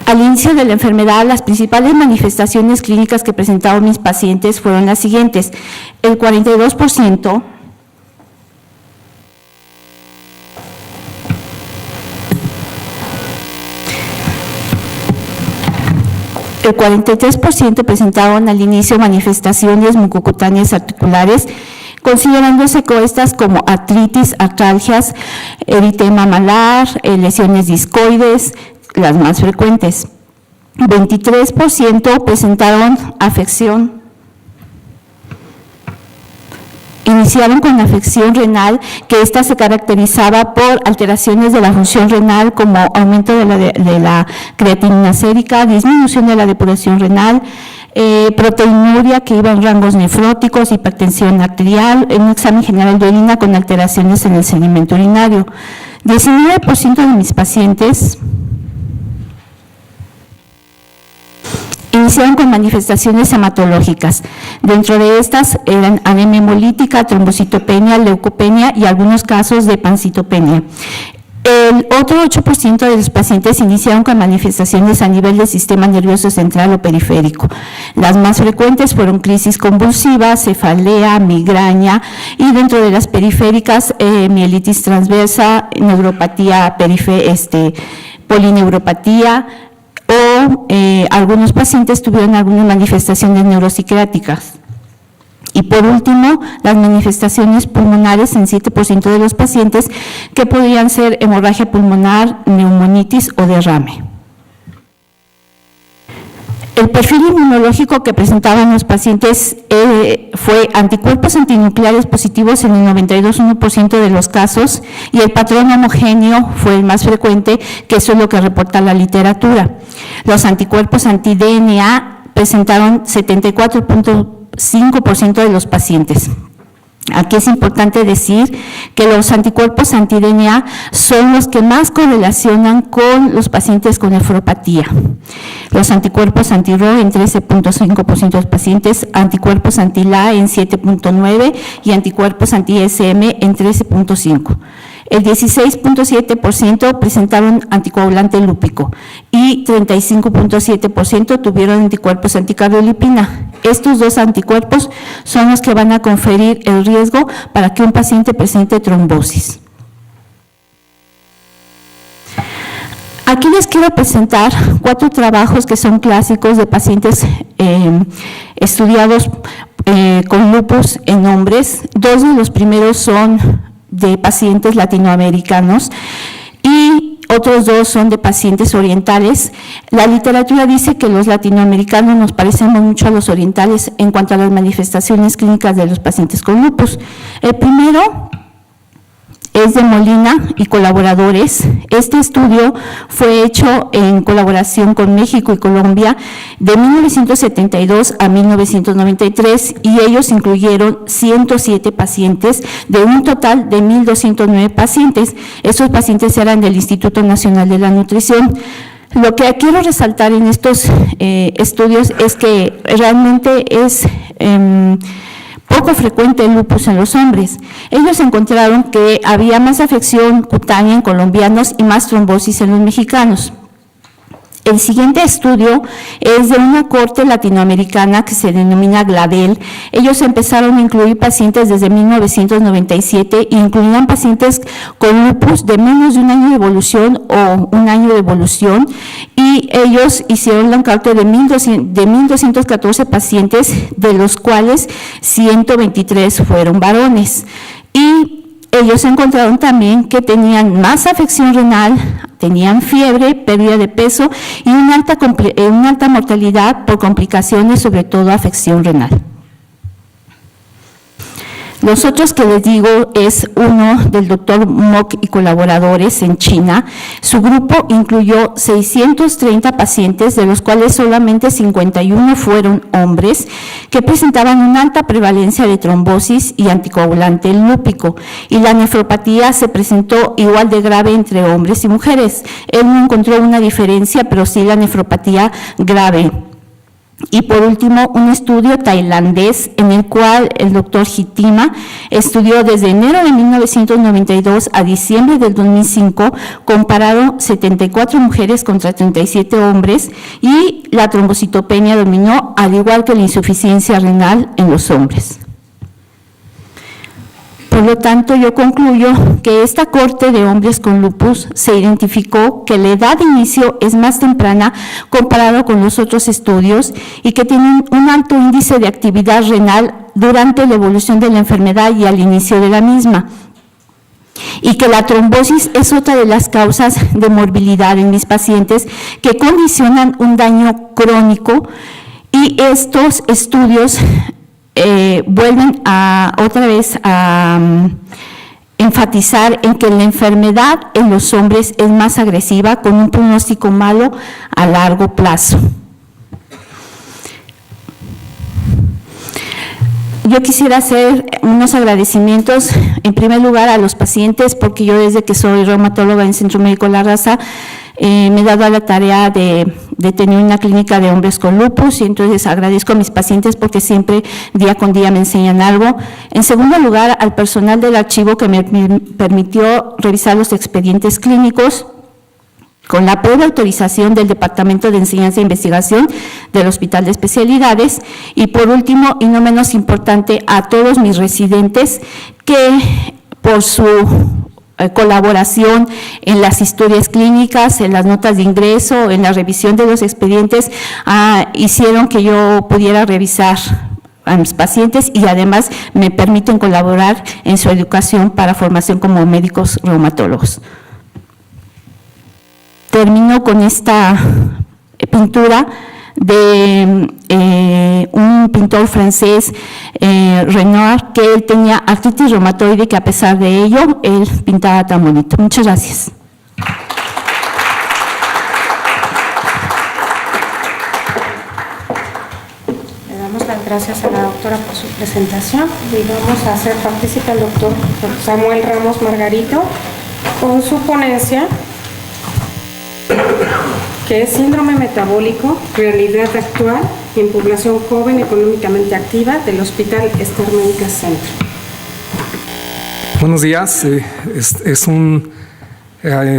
[SPEAKER 6] Al inicio de la enfermedad, las principales manifestaciones clínicas que presentaron mis pacientes fueron las siguientes. El 42% el 43% presentaron al inicio manifestaciones mucocutáneas articulares, considerándose estas como artritis, artralgias, eritema malar, lesiones discoides, las más frecuentes. 23% presentaron afección. Iniciaron con afección renal, que esta se caracterizaba por alteraciones de la función renal como aumento de la creatinina sérica, disminución de la depuración renal, proteinuria que iba en rangos nefróticos, hipertensión arterial, en un examen general de orina con alteraciones en el sedimento urinario. 19% de mis pacientes iniciaron con manifestaciones hematológicas. Dentro de estas eran anemia hemolítica, trombocitopenia, leucopenia y algunos casos de pancitopenia. El otro 8% de los pacientes iniciaron con manifestaciones a nivel del sistema nervioso central o periférico. Las más frecuentes fueron crisis convulsiva, cefalea, migraña y dentro de las periféricas, mielitis transversa, neuropatía polineuropatía, o algunos pacientes tuvieron algunas manifestaciones neuropsiquiátricas. Y por último, las manifestaciones pulmonares en 7% de los pacientes, que podrían ser hemorragia pulmonar, neumonitis o derrame. El perfil inmunológico que presentaban los pacientes fue anticuerpos antinucleares positivos en el 92,1% de los casos, y el patrón homogéneo fue el más frecuente, que eso es lo que reporta la literatura. Los anticuerpos anti-DNA presentaron 74,5% de los pacientes. Aquí es importante decir que los anticuerpos anti-DNA son los que más correlacionan con los pacientes con nefropatía. Los anticuerpos anti-RO en 13,5% de los pacientes, anticuerpos anti-LA en 7,9% y anticuerpos anti-SM en 13,5%. El 16,7% presentaron anticoagulante lúpico y 35,7% tuvieron anticuerpos anticardiolipina. Estos dos anticuerpos son los que van a conferir el riesgo para que un paciente presente trombosis. Aquí les quiero presentar 4 trabajos que son clásicos de pacientes estudiados con lupus en hombres. 2 de los primeros son de pacientes latinoamericanos y otros 2 son de pacientes orientales. La literatura dice que los latinoamericanos nos parecemos mucho a los orientales en cuanto a las manifestaciones clínicas de los pacientes con lupus. El primero es de Molina y colaboradores. Este estudio fue hecho en colaboración con México y Colombia de 1972 a 1993 y ellos incluyeron 107 pacientes de un total de 1,209 pacientes. Esos pacientes eran del Instituto Nacional de la Nutrición. Lo que quiero resaltar en estos estudios es que realmente es poco frecuente el lupus en los hombres. Ellos encontraron que había más afección cutánea en colombianos y más trombosis en los mexicanos. El siguiente estudio es de una corte latinoamericana que se denomina GLADEL. Ellos empezaron a incluir pacientes desde 1997 e incluían pacientes con lupus de menos de un año de evolución o un año de evolución, y ellos hicieron la corte de 1,214 pacientes, de los cuales 123 fueron varones. Y ellos encontraron también que tenían más afección renal, tenían fiebre, pérdida de peso y una alta mortalidad por complicaciones, sobre todo afección renal. Los otros que les digo es uno del doctor Mock y colaboradores en China. Su grupo incluyó 630 pacientes, de los cuales solamente 51 fueron hombres, que presentaban una alta prevalencia de trombosis y anticoagulante lúpico, y la nefropatía se presentó igual de grave entre hombres y mujeres. Él no encontró una diferencia, pero sí la nefropatía grave. Y por último, un estudio tailandés en el cual el doctor Hitima estudió desde enero de 1992 a diciembre del 2005, compararon 74 mujeres contra 37 hombres, y la trombocitopenia dominó, al igual que la insuficiencia renal en los hombres. Por lo tanto, yo concluyo que esta corte de hombres con lupus se identificó que la edad de inicio es más temprana comparado con los otros estudios y que tienen un alto índice de actividad renal durante la evolución de la enfermedad y al inicio de la misma. Y que la trombosis es otra de las causas de morbilidad en mis pacientes que condicionan un daño crónico, y estos estudios vuelven otra vez a enfatizar en que la enfermedad en los hombres es más agresiva, con un pronóstico malo a largo plazo. Yo quisiera hacer unos agradecimientos, en primer lugar, a los pacientes, porque yo desde que soy reumatóloga en Centro Médico La Raza, me he dado a la tarea de tener una clínica de hombres con lupus, y entonces agradezco a mis pacientes porque siempre, día con día, me enseñan algo. En segundo lugar, al personal del archivo que me permitió revisar los expedientes clínicos, con la previa autorización del Departamento de Enseñanza e Investigación del Hospital de Especialidades. Y por último, y no menos importante, a todos mis residentes que por su colaboración en las historias clínicas, en las notas de ingreso, en la revisión de los expedientes, hicieron que yo pudiera revisar a mis pacientes, y además me permiten colaborar en su educación para formación como médicos reumatólogos. Termino con esta pintura de un pintor francés, Renoir, que él tenía artritis reumatoide, que a pesar de ello, él pintaba tan bonito. Muchas gracias.
[SPEAKER 7] Le damos las gracias a la doctora por su presentación y vamos a hacer partícipe al doctor Samuel Ramos Margarito con su ponencia, que es síndrome metabólico, realidad actual en población joven económicamente activa, del Hospital Star Medical Center.
[SPEAKER 8] Buenos días, es un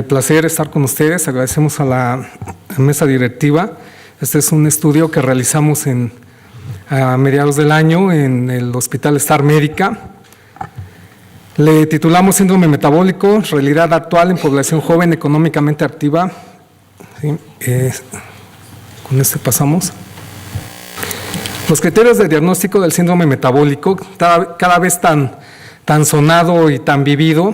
[SPEAKER 8] placer estar con ustedes. Agradecemos a la mesa directiva. Este es un estudio que realizamos a mediados del año en el Hospital Star Médica. Le titulamos Síndrome metabólico, realidad actual en población joven económicamente activa. Sí, con este pasamos. Los criterios de diagnóstico del síndrome metabólico, cada vez tan sonado y tan vivido,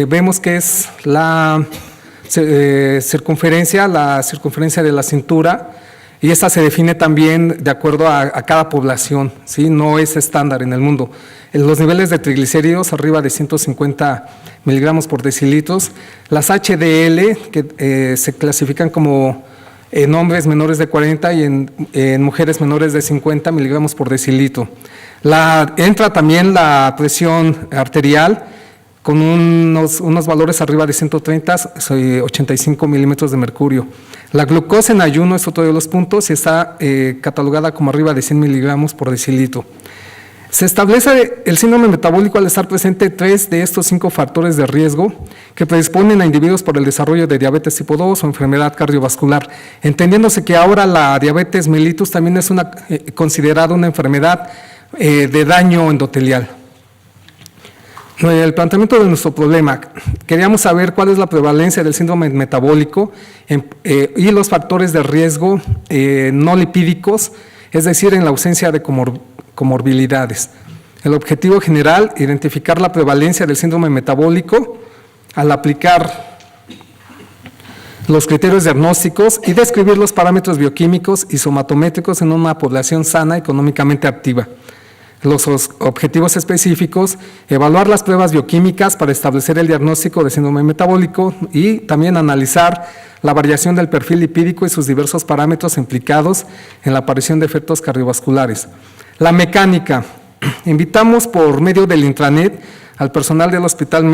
[SPEAKER 8] vemos que es la circunferencia de la cintura, y esta se define también de acuerdo a cada población, ¿sí? No es estándar en el mundo. Los niveles de triglicéridos arriba de 150 miligramos por decilitros, las HDL, que se clasifican como en hombres menores de 40 y en mujeres menores de 50 miligramos por decilitro. Entra también la presión arterial con unos valores arriba de 130, 85 milímetros de mercurio. La glucosa en ayuno es otro de los puntos y está catalogada como arriba de 100 miligramos por decilitro. Se establece el síndrome metabólico al estar presente 3 de estos 5 factores de riesgo que predisponen a individuos por el desarrollo de diabetes tipo 2 o enfermedad cardiovascular, entendiéndose que ahora la diabetes mellitus también es considerada una enfermedad de daño endotelial. El planteamiento de nuestro problema: queríamos saber cuál es la prevalencia del síndrome metabólico y los factores de riesgo no lipídicos, es decir, en la ausencia de comorbilidades. El objetivo general: identificar la prevalencia del síndrome metabólico al aplicar los criterios diagnósticos y describir los parámetros bioquímicos y somatométricos en una población sana económicamente activa. Los objetivos específicos: evaluar las pruebas bioquímicas para establecer el diagnóstico de síndrome metabólico y también analizar la variación del perfil lipídico y sus diversos parámetros implicados en la aparición de efectos cardiovasculares. La mecánica: invitamos por medio del intranet al personal del Hospital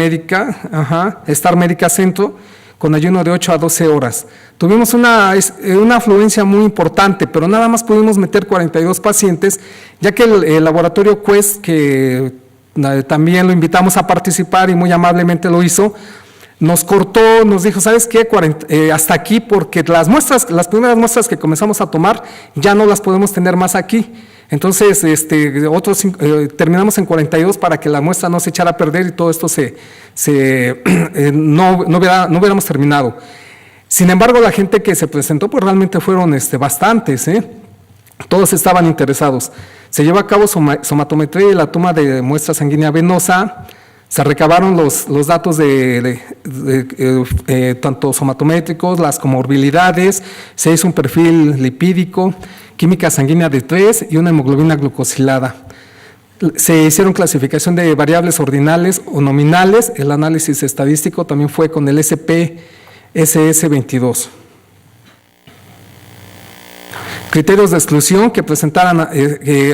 [SPEAKER 8] Star Medical Center con ayuno de 8 a 12 horas. Tuvimos una afluencia muy importante, pero nada más pudimos meter 42 pacientes, ya que el laboratorio Quest, que también lo invitamos a participar y muy amablemente lo hizo, nos cortó, nos dijo: ¿sabes qué? Hasta aquí, porque las primeras muestras que comenzamos a tomar ya no las podemos tener más aquí. Entonces, terminamos en 42 para que la muestra no se echara a perder y todo esto no hubiéramos terminado. Sin embargo, la gente que se presentó, pues realmente fueron bastantes, Todos estaban interesados. Se llevó a cabo somatometría y la toma de muestra sanguínea venosa. Se recabaron los datos tanto somatométricos, las comorbilidades, se hizo un perfil lipídico, química sanguínea de 3 y una hemoglobina glucosilada. Se hicieron clasificación de variables ordinales o nominales. El análisis estadístico también fue con el SPSS22. Criterios de exclusión que presentaran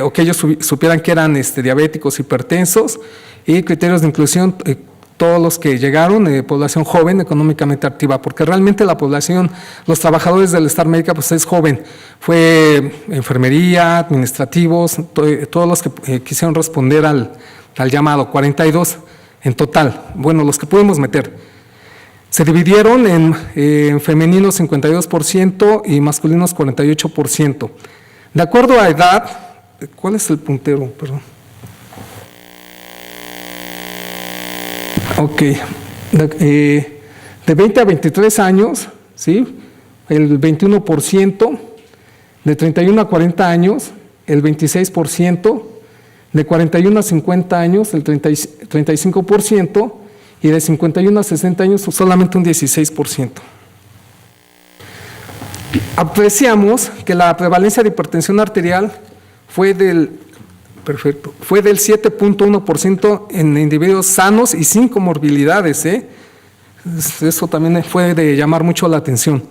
[SPEAKER 8] o que ellos supieran que eran diabéticos, hipertensos, y criterios de inclusión, todos los que llegaron, población joven, económicamente activa, porque realmente la población, los trabajadores del Star Médica, pues es joven. Fue enfermería, administrativos, todos los que quisieron responder al llamado, 42 en total, bueno, los que pudimos meter. Se dividieron en femeninos 52% y masculinos 48%. De acuerdo a edad, ¿cuál es el puntero? Perdón. Ok, de 20 a 23 años, ¿sí? El 21%, de 31 a 40 años, el 26%, de 41 a 50 años, el 35%, y de 51 a 60 años, solamente un 16%. Apreciamos que la prevalencia de hipertensión arterial fue del 7.1% en individuos sanos y sin comorbilidades. Eso también fue de llamar mucho la atención.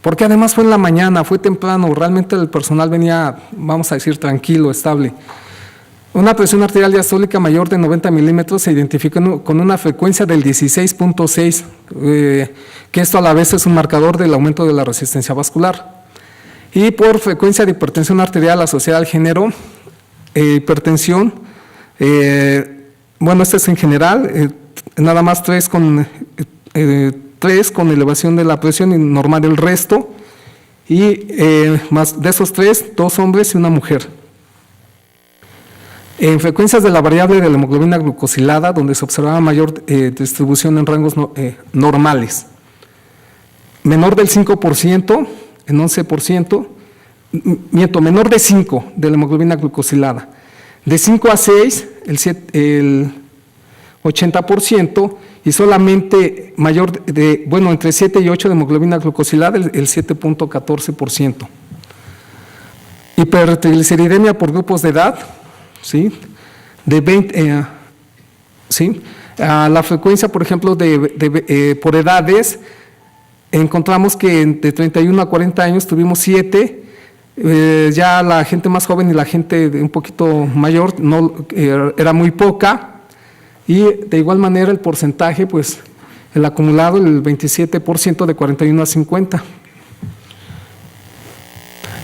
[SPEAKER 8] Porque además fue en la mañana, fue temprano, realmente el personal venía, vamos a decir, tranquilo, estable. Una presión arterial diastólica mayor de 90 milímetros se identificó con una frecuencia del 16.6, que esto a la vez es un marcador del aumento de la resistencia vascular. Y por frecuencia de hipertensión arterial asociada al género, hipertensión, bueno, este es en general, nada más 3 con elevación de la presión y normal el resto, y más de esos 3, 2 hombres y una mujer. En frecuencias de la variable de la hemoglobina glucosilada, donde se observaba mayor distribución en rangos normales. Menor del 5%, en 11%, menor de 5 de la hemoglobina glucosilada. De 5 a 6, el 80%, y solamente mayor entre 7 y 8 de hemoglobina glucosilada, el 7.14%. Hipertrigliceridemia por grupos de edad, ¿sí? De 20, ¿sí? La frecuencia, por ejemplo, por edades, encontramos que de 31 a 40 años tuvimos 7, ya la gente más joven y la gente un poquito mayor era muy poca, y de igual manera el porcentaje, pues el acumulado, el 27% de 41 a 50.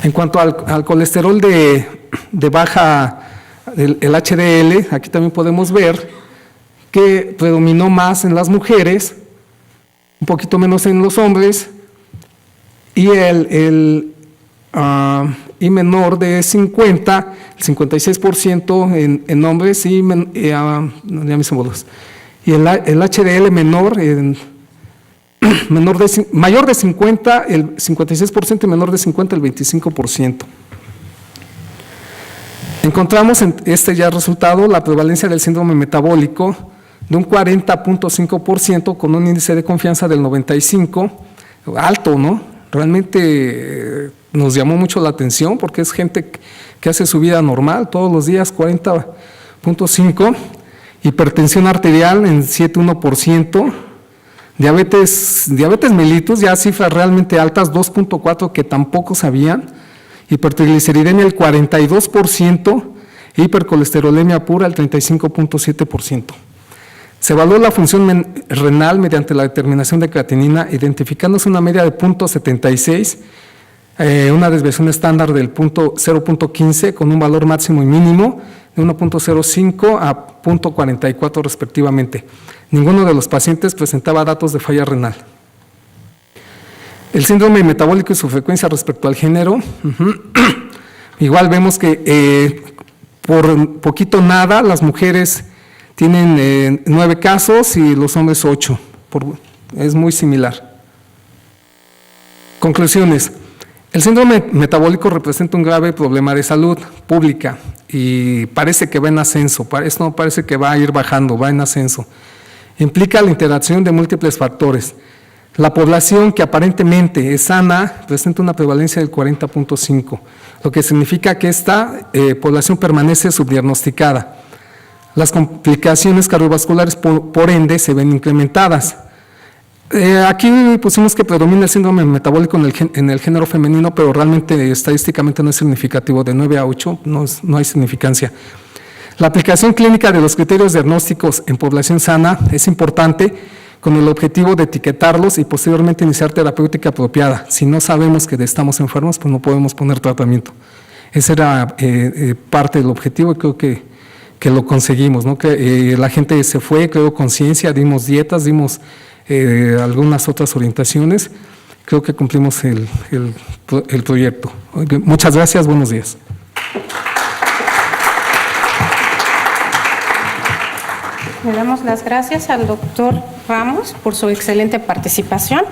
[SPEAKER 8] En cuanto al colesterol de baja, el HDL, aquí también podemos ver que predominó más en las mujeres, un poquito menos en los hombres, y y menor de 50, el 56% en hombres y y el HDL menor, mayor de 50, el 56%, y menor de 50, el 25%. Encontramos en ya resultado la prevalencia del síndrome metabólico de un 40.5% con un índice de confianza del 95, alto, ¿no? Realmente nos llamó mucho la atención porque es gente que hace su vida normal todos los días, 40.5, hipertensión arterial en 7.1%, diabetes mellitus, ya cifras realmente altas, 2.4, que tampoco sabían, hipertrigliceridemia el 42%, e hipercolesterolemia pura el 35.7%. Se evaluó la función renal mediante la determinación de creatinina, identificándose una media de 0.76, una desviación estándar del 0.15 con un valor máximo y mínimo de 1.05 a 0.44 respectivamente. Ninguno de los pacientes presentaba datos de falla renal. El síndrome metabólico y su frecuencia respecto al género. Igual vemos que por poquito nada las mujeres tienen 9 casos y los hombres 8. Es muy similar. Conclusiones. El síndrome metabólico representa un grave problema de salud pública y parece que va en ascenso, no parece que va a ir bajando, va en ascenso. Implica la interacción de múltiples factores. La población que aparentemente es sana presenta una prevalencia del 40.5, lo que significa que esta población permanece subdiagnosticada. Las complicaciones cardiovasculares, por ende, se ven incrementadas. Aquí pusimos que predomina el síndrome metabólico en el género femenino, pero realmente estadísticamente no es significativo, de 9 a 8 no hay significancia. La aplicación clínica de los criterios diagnósticos en población sana es importante con el objetivo de etiquetarlos y posteriormente iniciar terapéutica apropiada. Si no sabemos que estamos enfermos, pues no podemos poner tratamiento. Ese era parte del objetivo y creo que lo conseguimos, ¿no? Que la gente se fue, creó conciencia, dimos dietas, dimos algunas otras orientaciones. Creo que cumplimos el proyecto. Muchas gracias, buenos días.
[SPEAKER 7] Le damos las gracias al doctor Ramos por su excelente participación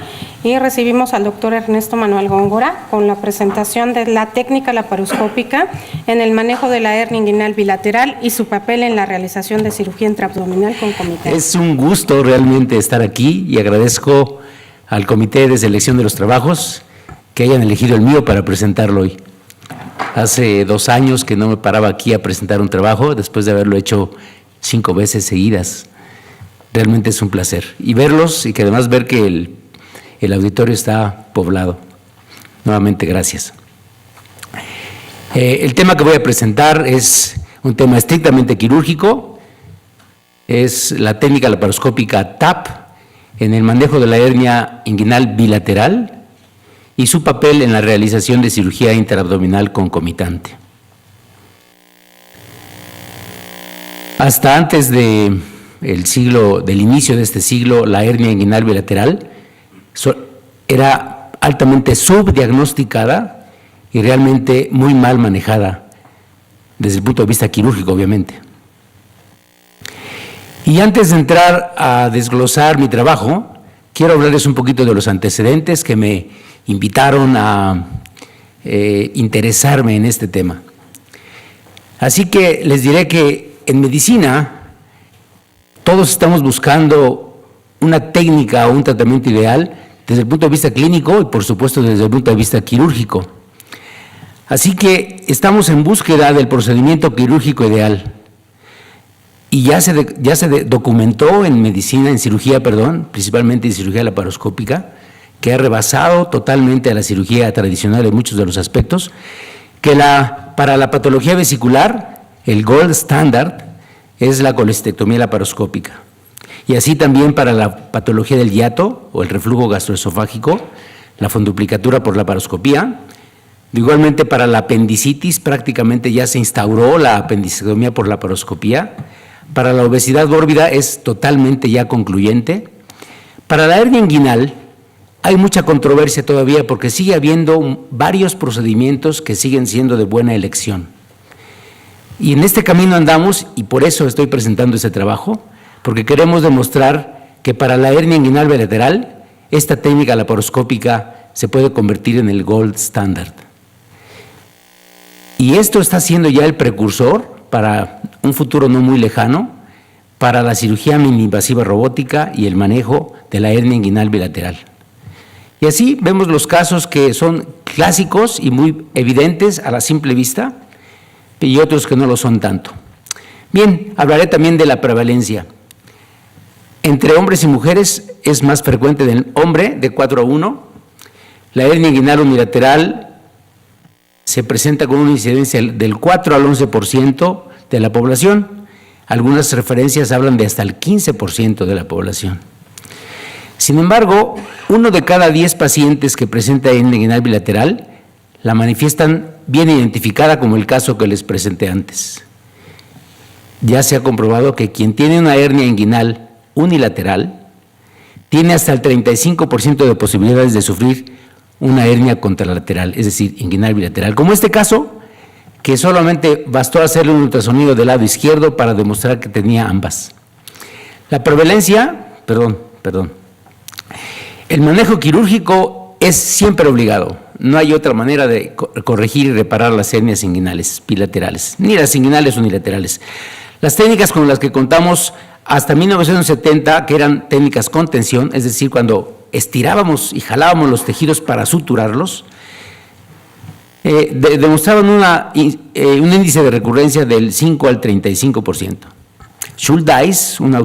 [SPEAKER 7] y recibimos al doctor Ernesto Manuel Góngora con la presentación de la técnica laparoscópica en el manejo de la hernia inguinal bilateral y su papel en la realización de cirugía intraabdominal concomitante.
[SPEAKER 9] Es un gusto realmente estar aquí y agradezco al Comité de Selección de los Trabajos que hayan elegido el mío para presentarlo hoy. Hace 2 años que no me paraba aquí a presentar un trabajo después de haberlo hecho 5 veces seguidas. Realmente es un placer. Y verlos y que además ver que el auditorio está poblado. Nuevamente, gracias. El tema que voy a presentar es un tema estrictamente quirúrgico. Es la técnica laparoscópica TAP en el manejo de la hernia inguinal bilateral y su papel en la realización de cirugía intraabdominal concomitante. Hasta antes del inicio de este siglo, la hernia inguinal bilateral era altamente subdiagnosticada y realmente muy mal manejada desde el punto de vista quirúrgico, obviamente. Y antes de entrar a desglosar mi trabajo, quiero hablarles un poquito de los antecedentes que me invitaron a interesarme en este tema. Así que les diré que en medicina, todos estamos buscando una técnica o un tratamiento ideal desde el punto de vista clínico y, por supuesto, desde el punto de vista quirúrgico. Así que estamos en búsqueda del procedimiento quirúrgico ideal. Y ya se documentó en medicina, en cirugía, principalmente en cirugía laparoscópica, que ha rebasado totalmente a la cirugía tradicional en muchos de los aspectos, que para la patología vesicular, el gold standard es la colestectomía laparoscópica. Y así también para la patología del hiato o el reflujo gastroesofágico, la fonduplicatura por laparoscopía. Igualmente para la apendicitis prácticamente ya se instauró la apendicectomía por laparoscopía. Para la obesidad mórbida es totalmente ya concluyente. Para la hernia inguinal hay mucha controversia todavía porque sigue habiendo varios procedimientos que siguen siendo de buena elección. Y en este camino andamos y por eso estoy presentando este trabajo, porque queremos demostrar que para la hernia inguinal bilateral, esta técnica laparoscópica se puede convertir en el gold standard. Y esto está siendo ya el precursor para un futuro no muy lejano, para la cirugía mini-invasiva robótica y el manejo de la hernia inguinal bilateral. Y así vemos los casos que son clásicos y muy evidentes a la simple vista, y otros que no lo son tanto. Bien, hablaré también de la prevalencia. Entre hombres y mujeres es más frecuente del hombre, de 4 a 1. La hernia inguinal unilateral se presenta con una incidencia del 4 al 11% de la población. Algunas referencias hablan de hasta el 15% de la población. Sin embargo, 1 de cada 10 pacientes que presenta hernia inguinal bilateral la manifiestan bien identificada como el caso que les presenté antes. Ya se ha comprobado que quien tiene una hernia inguinal unilateral tiene hasta el 35% de posibilidades de sufrir una hernia contralateral, es decir, inguinal bilateral. Como este caso, que solamente bastó hacerle un ultrasonido del lado izquierdo para demostrar que tenía ambas. La prevalencia, el manejo quirúrgico es siempre obligado. No hay otra manera de corregir y reparar las hernias inguinales bilaterales, ni las inguinales unilaterales. Las técnicas con las que contamos hasta 1970, que eran técnicas con tensión, es decir, cuando estirábamos y jalábamos los tejidos para suturarlos, demostraban un índice de recurrencia del 5 al 35%. Schuldeis, un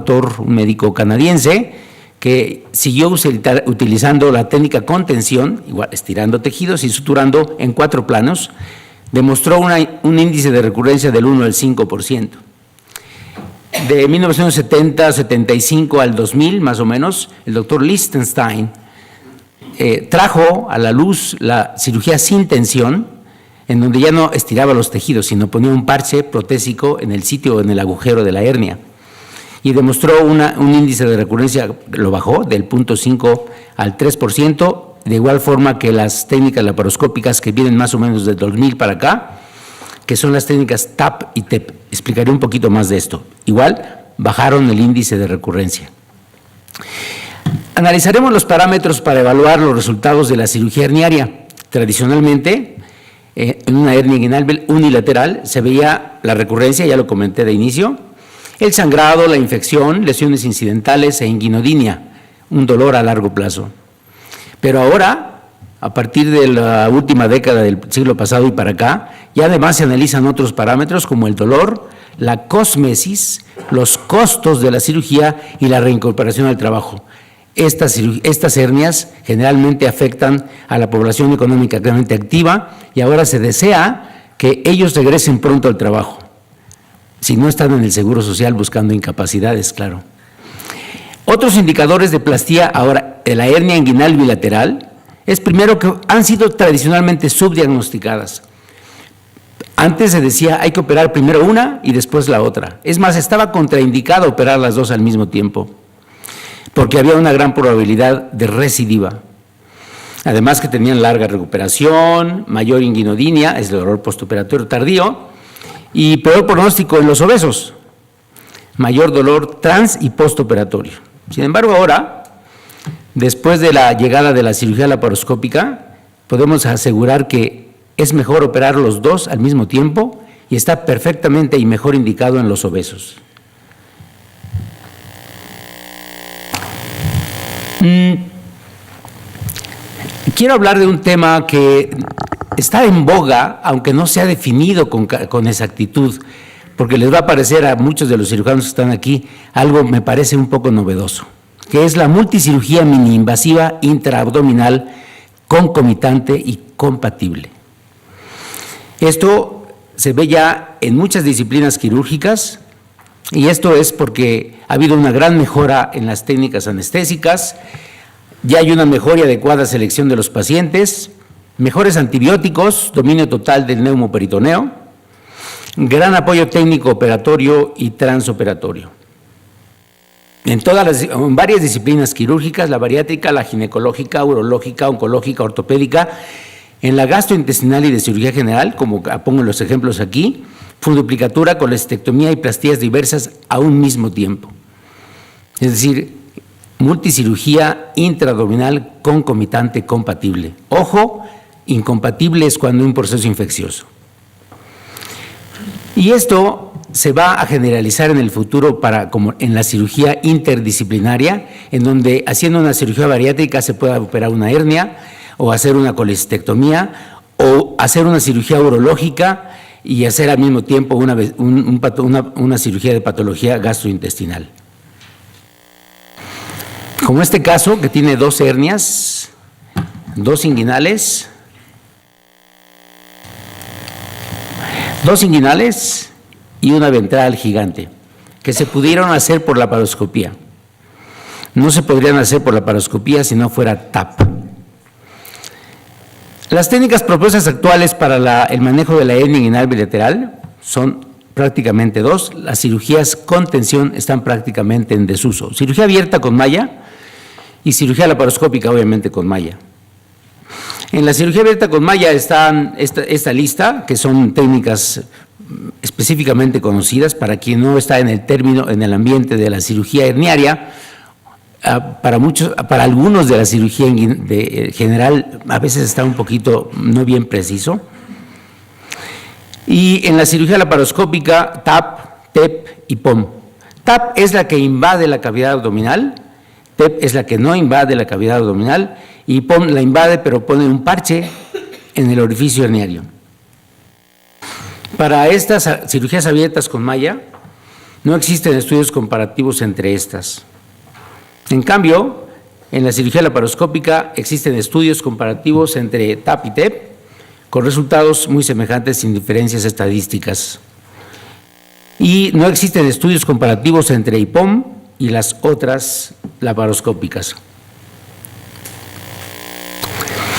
[SPEAKER 9] médico canadiense, que siguió utilizando la técnica con tensión, igual estirando tejidos y suturando en 4 planos, demostró un índice de recurrencia del 1 al 5%. De 1970, 75 al 2000, más o menos, el doctor Lichtenstein trajo a la luz la cirugía sin tensión, en donde ya no estiraba los tejidos, sino ponía un parche protésico en el sitio, en el agujero de la hernia. Y demostró un índice de recurrencia, lo bajó del 0.5 al 3%, de igual forma que las técnicas laparoscópicas que vienen más o menos del 2000 para acá, que son las técnicas TAP y TEP. Explicaré un poquito más de esto. Igual, bajaron el índice de recurrencia. Analizaremos los parámetros para evaluar los resultados de la cirugía herniaria. Tradicionalmente, en una hernia inguinal unilateral se veía la recurrencia, ya lo comenté de inicio, el sangrado, la infección, lesiones incidentales e inguinodinia, un dolor a largo plazo. Pero ahora, a partir de la última década del siglo pasado y para acá, ya además se analizan otros parámetros como el dolor, la cosmesis, los costos de la cirugía y la reincorporación al trabajo. Estas hernias generalmente afectan a la población económicamente activa y ahora se desea que ellos regresen pronto al trabajo, si no están en el Seguro Social buscando incapacidades, claro. Otros indicadores de plastía ahora de la hernia inguinal bilateral es primero que han sido tradicionalmente subdiagnosticadas. Antes se decía hay que operar primero una y después la otra. Es más, estaba contraindicado operar las dos al mismo tiempo, porque había una gran probabilidad de recidiva. Además que tenían larga recuperación, mayor inguinodinia, es el dolor postoperatorio tardío, y peor pronóstico en los obesos, mayor dolor trans y postoperatorio. Sin embargo, ahora, después de la llegada de la cirugía laparoscópica, podemos asegurar que es mejor operar los dos al mismo tiempo y está perfectamente y mejor indicado en los obesos. Quiero hablar de un tema que está en boga, aunque no se ha definido con exactitud, porque les va a parecer a muchos de los cirujanos que están aquí algo me parece un poco novedoso, que es la multicirugía mini-invasiva intraabdominal concomitante y compatible. Esto se ve ya en muchas disciplinas quirúrgicas y esto es porque ha habido una gran mejora en las técnicas anestésicas, ya hay una mejor y adecuada selección de los pacientes, mejores antibióticos, dominio total del neumoperitoneo, gran apoyo técnico operatorio y transoperatorio. En varias disciplinas quirúrgicas, la bariátrica, la ginecológica, urológica, oncológica, ortopédica, en la gastrointestinal y de cirugía general, como pongo los ejemplos aquí, fundoplicatura, colestectomía y plastías diversas a un mismo tiempo. Es decir, multicirugía intraabdominal concomitante compatible. Ojo, incompatible es cuando hay un proceso infeccioso. Y esto se va a generalizar en el futuro como en la cirugía interdisciplinaria, en donde haciendo una cirugía bariátrica se pueda operar una hernia o hacer una colestectomía o hacer una cirugía urológica y hacer al mismo tiempo una cirugía de patología gastrointestinal. Como este caso, que tiene 2 hernias, 2 inguinales, 2 inguinales y una ventral gigante, que se pudieron hacer por laparoscopía. No se podrían hacer por laparoscopía si no fuera TAP. Las técnicas propuestas actuales para el manejo de la hernia inguinal bilateral son prácticamente 2. Las cirugías con tensión están prácticamente en desuso. Cirugía abierta con malla y cirugía laparoscópica, obviamente, con malla. En la cirugía abierta con malla están esta lista, que son técnicas específicamente conocidas para quien no está en el ambiente de la cirugía herniaria. Para algunos de la cirugía general a veces está un poquito no bien preciso. Y en la cirugía laparoscópica, TAP, TEP y POM. TAP es la que invade la cavidad abdominal, TEP es la que no invade la cavidad abdominal y POM la invade pero pone un parche en el orificio herniario. Para estas cirugías abiertas con malla no existen estudios comparativos entre estas. En cambio, en la cirugía laparoscópica existen estudios comparativos entre TAP y TEP con resultados muy semejantes sin diferencias estadísticas. Y no existen estudios comparativos entre IPOM y las otras laparoscópicas.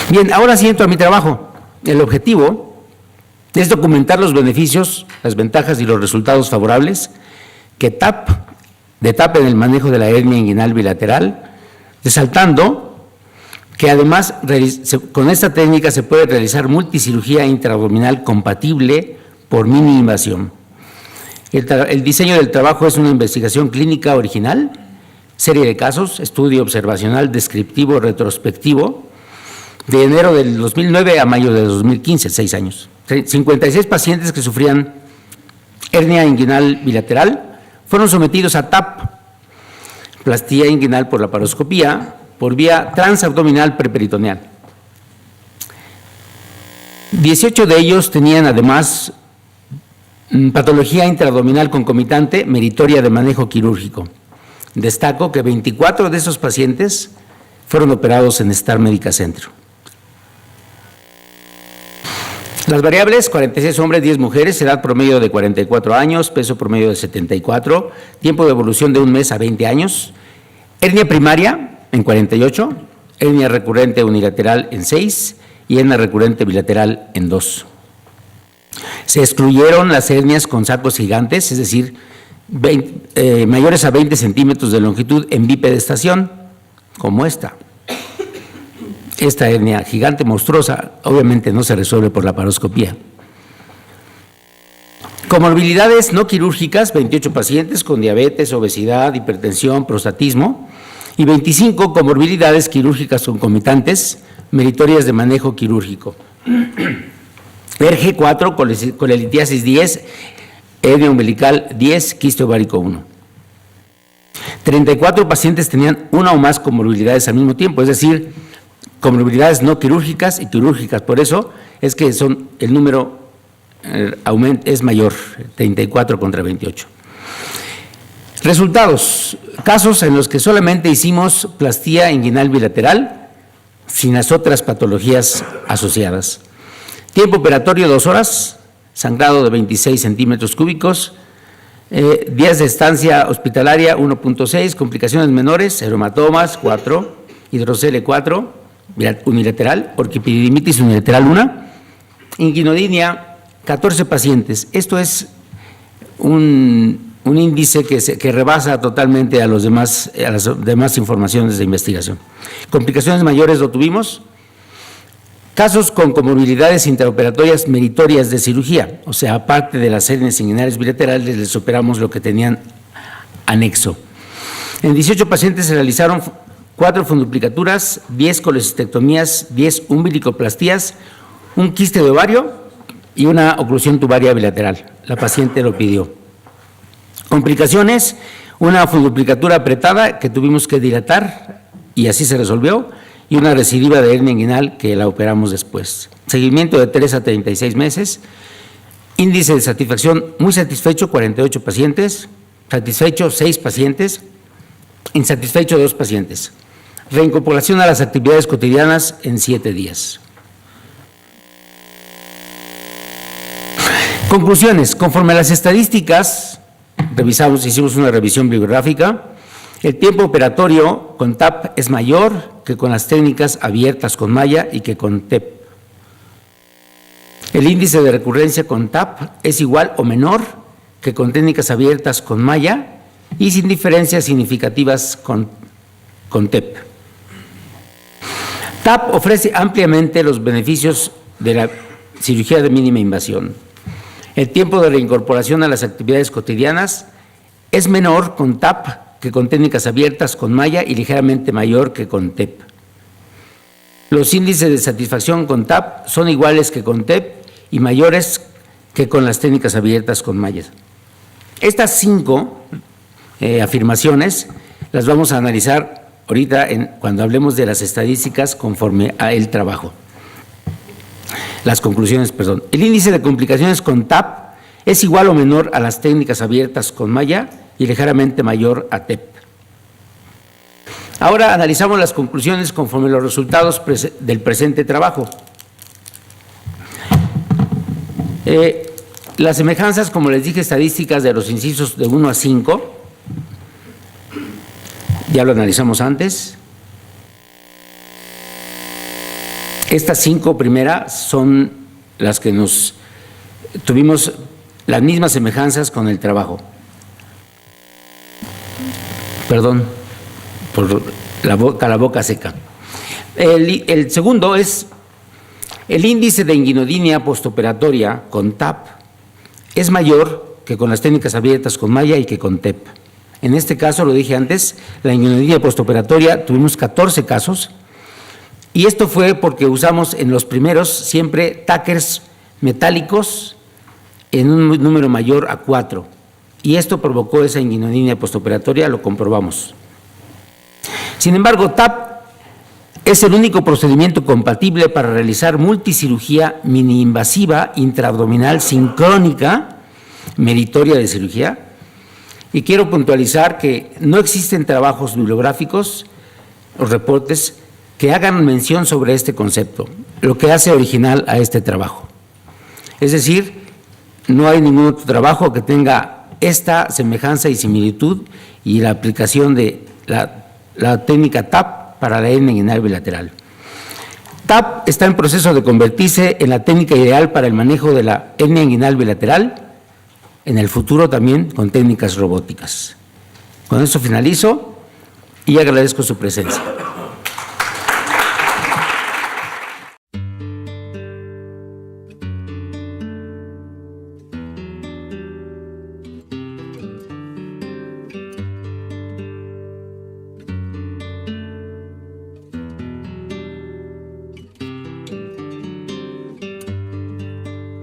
[SPEAKER 9] Bien, ahora sí entro a mi trabajo. El objetivo es documentar los beneficios, las ventajas y los resultados favorables de TAP en el manejo de la hernia inguinal bilateral, resaltando que además con esta técnica se puede realizar multicirugía intraabdominal compatible por mini invasión. El diseño del trabajo es una investigación clínica original, serie de casos, estudio observacional descriptivo retrospectivo, de enero del 2009 a mayo del 2015, 6 años. 56 pacientes que sufrían hernia inguinal bilateral fueron sometidos a TAP, plastía inguinal por laparoscopía, por vía transabdominal preperitoneal. 18 de ellos tenían además patología intraabdominal concomitante meritoria de manejo quirúrgico. Destaco que 24 de esos pacientes fueron operados en Star Medical Center. Las variables: 46 hombres, 10 mujeres, edad promedio de 44 años, peso promedio de 74, tiempo de evolución de 1 mes a 20 años, hernia primaria en 48, hernia recurrente unilateral en 6 y hernia recurrente bilateral en 2. Se excluyeron las hernias con sacos gigantes, es decir, mayores a 20 centímetros de longitud en bipedestación, como esta. Esta hernia gigante monstruosa obviamente no se resuelve por laparoscopía. Comorbilidades no quirúrgicas: 28 pacientes con diabetes, obesidad, hipertensión, prostatismo, y 25 comorbilidades quirúrgicas concomitantes meritorias de manejo quirúrgico. RG4, colelitiasis 10, hernia umbilical 10, quiste ovárico 1. 34 pacientes tenían una o más comorbilidades al mismo tiempo, es decir, comorbilidades no quirúrgicas y quirúrgicas. Por eso es que el número es mayor, 34 contra 28. Resultados: casos en los que solamente hicimos plastía inguinal bilateral sin las otras patologías asociadas. Tiempo operatorio 2 horas, sangrado de 26 centímetros cúbicos, días de estancia hospitalaria 1.6, complicaciones menores, hematoma 4, hidrocele 4, unilateral, orquipididimitis unilateral 1, inguinodinia 14 pacientes. Esto es un índice que rebasa totalmente a las demás informaciones de investigación. Complicaciones mayores lo tuvimos. Casos con comorbilidades intraoperatorias meritorias de cirugía, o sea, aparte de las hernias inguinales bilaterales, les operamos lo que tenían anexo. En 18 pacientes se realizaron 4 funduplicaturas, 10 colecistectomías, 10 umbilicoplastías, un quiste de ovario y una oclusión tubaria bilateral. La paciente lo pidió. Complicaciones: una funduplicatura apretada que tuvimos que dilatar y así se resolvió, y una recidiva de hernia inguinal que la operamos después. Seguimiento de 3 a 36 meses. Índice de satisfacción: muy satisfecho, 48 pacientes, satisfecho 6 pacientes, insatisfecho 2 pacientes. Reincorporación a las actividades cotidianas en 7 días. Conclusiones: conforme a las estadísticas, hicimos una revisión bibliográfica. El tiempo operatorio con TAP es mayor que con las técnicas abiertas con malla y que con TEP. El índice de recurrencia con TAP es igual o menor que con técnicas abiertas con malla y sin diferencias significativas con TEP. TAP ofrece ampliamente los beneficios de la cirugía de mínima invasión. El tiempo de reincorporación a las actividades cotidianas es menor con TAP que con técnicas abiertas con malla y ligeramente mayor que con TEP. Los índices de satisfacción con TAP son iguales que con TEP y mayores que con las técnicas abiertas con mallas. Estas 5 afirmaciones las vamos a analizar ahorita cuando hablemos de las estadísticas conforme a el trabajo. Las conclusiones, perdón. El índice de complicaciones con TAP es igual o menor a las técnicas abiertas con malla y ligeramente mayor a TEP. Ahora analizamos las conclusiones conforme a los resultados del presente trabajo. Las semejanzas, como les dije, estadísticas de los incisos de 1 a 5, ya lo analizamos antes. Estas 5 primeras son las que tuvimos las mismas semejanzas con el trabajo. Perdón, por la boca seca. El segundo es el índice de inguinodinia postoperatoria con TAP es mayor que con las técnicas abiertas con malla y que con TEP. En este caso, lo dije antes, la inguinodinia postoperatoria tuvimos 14 casos y esto fue porque usamos en los primeros siempre tacers metálicos en un número mayor a 4 y esto provocó esa inguinodinia postoperatoria, lo comprobamos. Sin embargo, TAP es el único procedimiento compatible para realizar multicirugía mini-invasiva intraabdominal sincrónica, meritoria de cirugía, y quiero puntualizar que no existen trabajos bibliográficos o reportes que hagan mención sobre este concepto, lo que hace original a este trabajo. Es decir, no hay ningún otro trabajo que tenga esta semejanza y similitud y la aplicación de la técnica TAP para la hernia inguinal bilateral. TAP está en proceso de convertirse en la técnica ideal para el manejo de la hernia inguinal bilateral, en el futuro también con técnicas robóticas. Con eso finalizo y agradezco su presencia.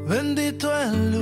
[SPEAKER 1] Bendito el